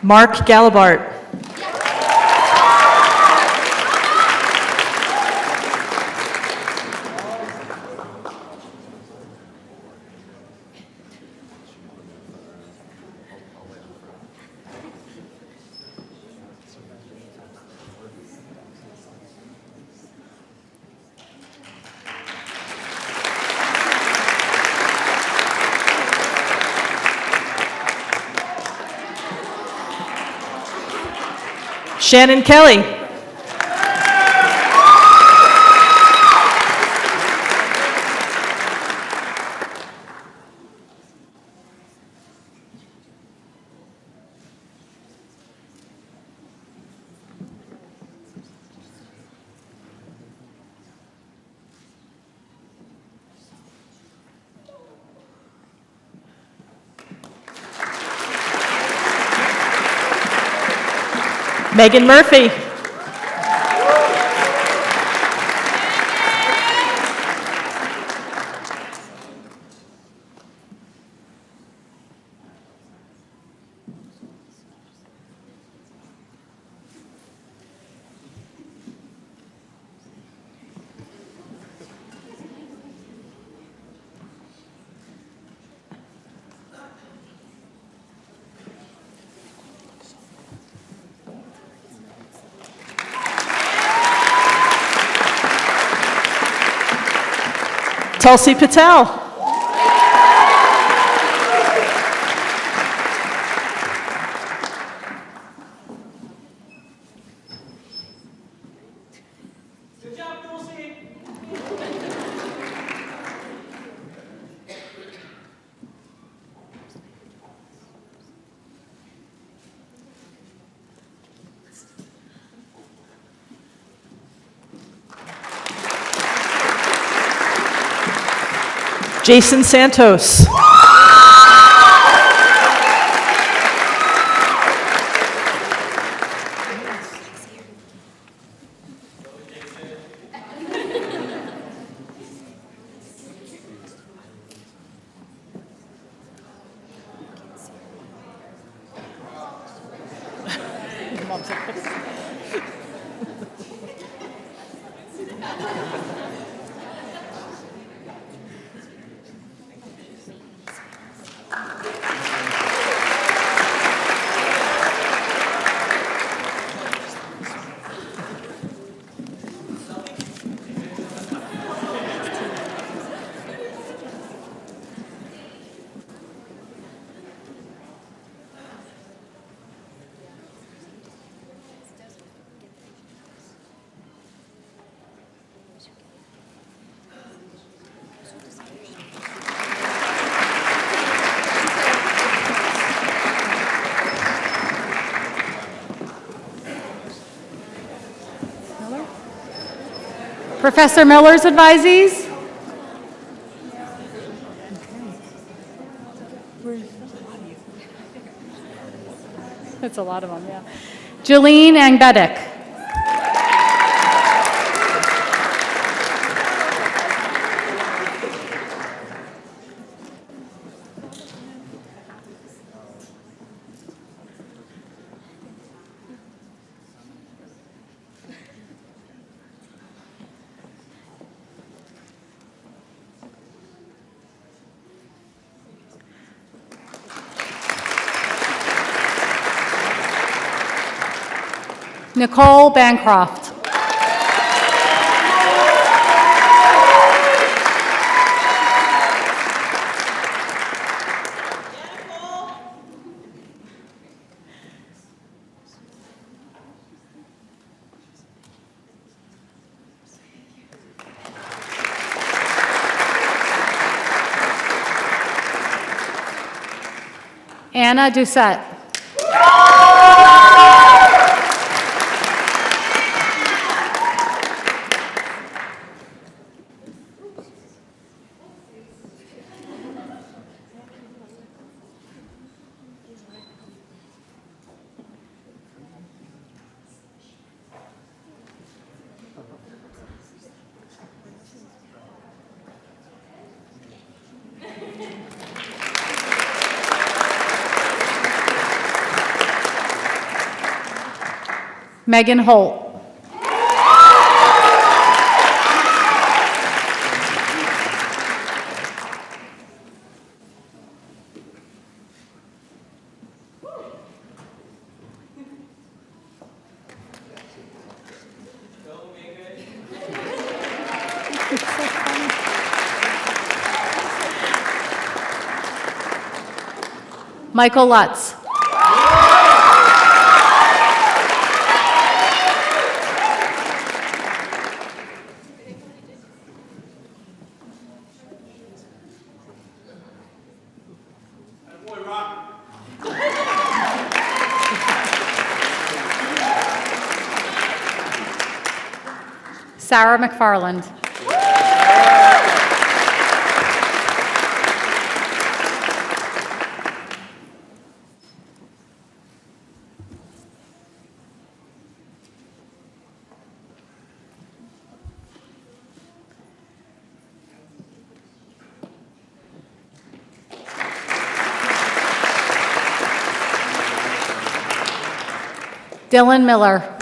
[SPEAKER 8] Mark Galabart. Shannon Kelly. Megan Murphy. Tulsi Patel. Jason Santos.
[SPEAKER 9] Professor Miller's advisees. That's a lot of them, yeah. Jolene Angbedic. Nicole Bancroft. Anna Doucette. Megan Holt. Michael Lutz. Sarah McFarland. Dylan Miller.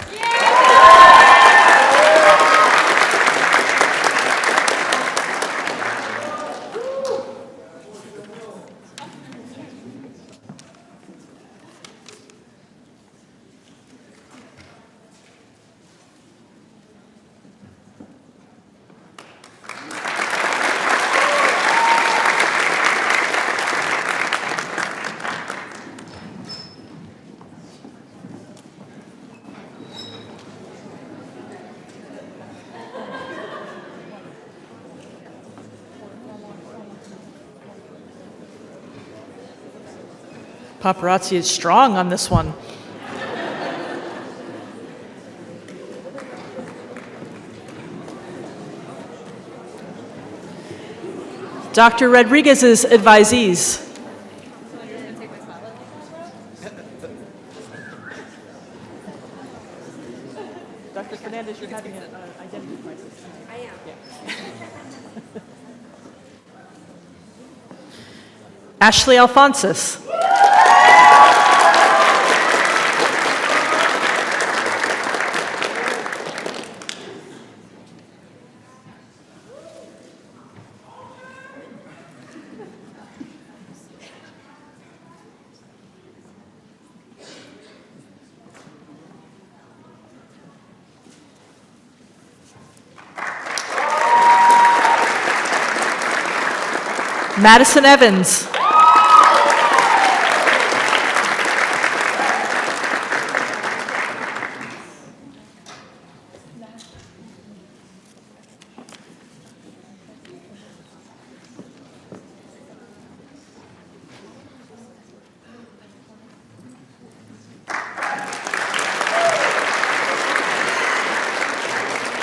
[SPEAKER 8] Paparazzi is strong on this one. Dr. Rodriguez's advisees. Dr. Fernandez, you're having an identity crisis.
[SPEAKER 7] I am.
[SPEAKER 8] Ashley Alphonsus. Madison Evans.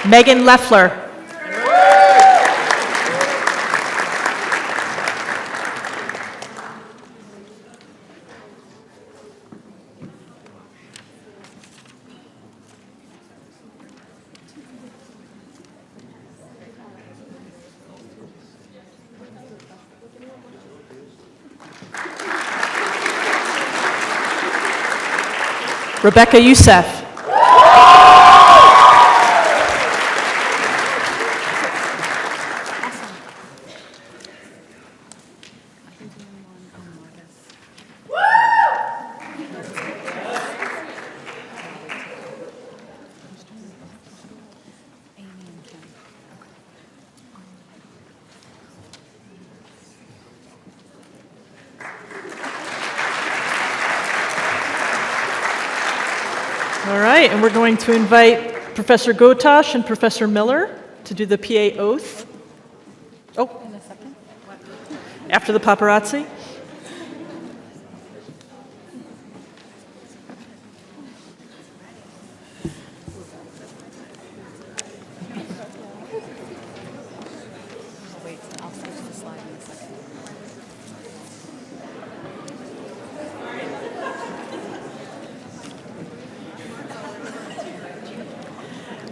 [SPEAKER 8] Megan Leffler. Rebecca Youssef. All right, and we're going to invite Professor Gotosh and Professor Miller to do the PA oath. Oh, in a second. After the paparazzi.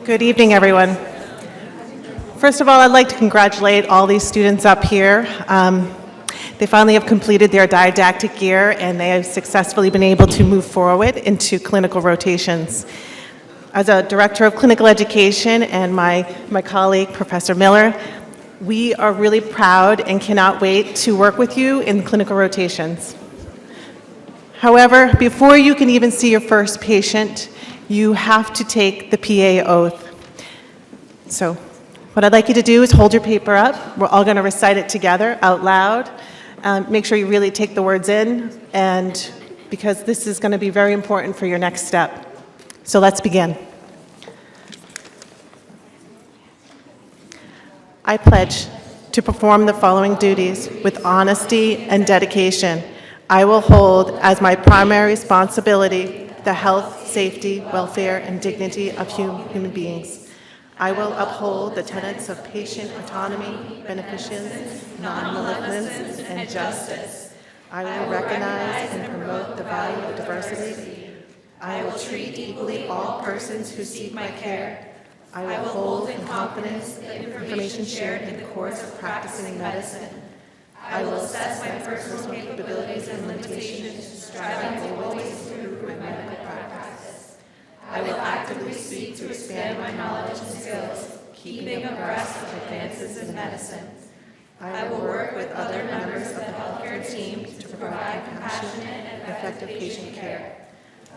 [SPEAKER 10] Good evening, everyone. First of all, I'd like to congratulate all these students up here. They finally have completed their didactic year, and they have successfully been able to move forward into clinical rotations. As a director of clinical education and my colleague, Professor Miller, we are really proud and cannot wait to work with you in clinical rotations. However, before you can even see your first patient, you have to take the PA oath. So what I'd like you to do is hold your paper up. We're all going to recite it together out loud. Make sure you really take the words in, and because this is going to be very important for your next step. So let's begin. I pledge to perform the following duties with honesty and dedication. I will hold as my primary responsibility the health, safety, welfare, and dignity of human beings. I will uphold the tenets of patient autonomy, beneficence, non-malignance, and justice. I will recognize and promote the value of diversity. I will treat equally all persons who seek my care. I will hold in confidence the information shared in the course of practicing medicine. I will assess my personal capabilities and limitations, striving always to improve my medical practice. I will actively seek to expand my knowledge and skills, keeping abreast of advances in medicine. I will work with other members of the healthcare team to provide compassionate and effective patient care.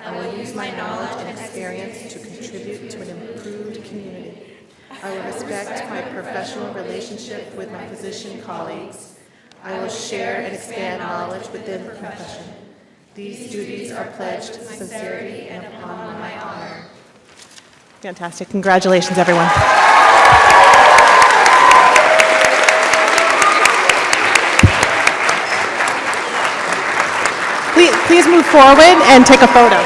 [SPEAKER 10] I will use my knowledge and experience to contribute to an improved community. I will respect my professional relationship with my physician colleagues. I will share and expand knowledge within the profession. These duties are pledged sincerely and upon my honor. Fantastic. Congratulations, everyone. Please move forward and take a photo.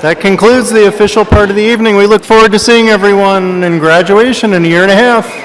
[SPEAKER 1] That concludes the official part of the evening. We look forward to seeing everyone in graduation in a year and a half.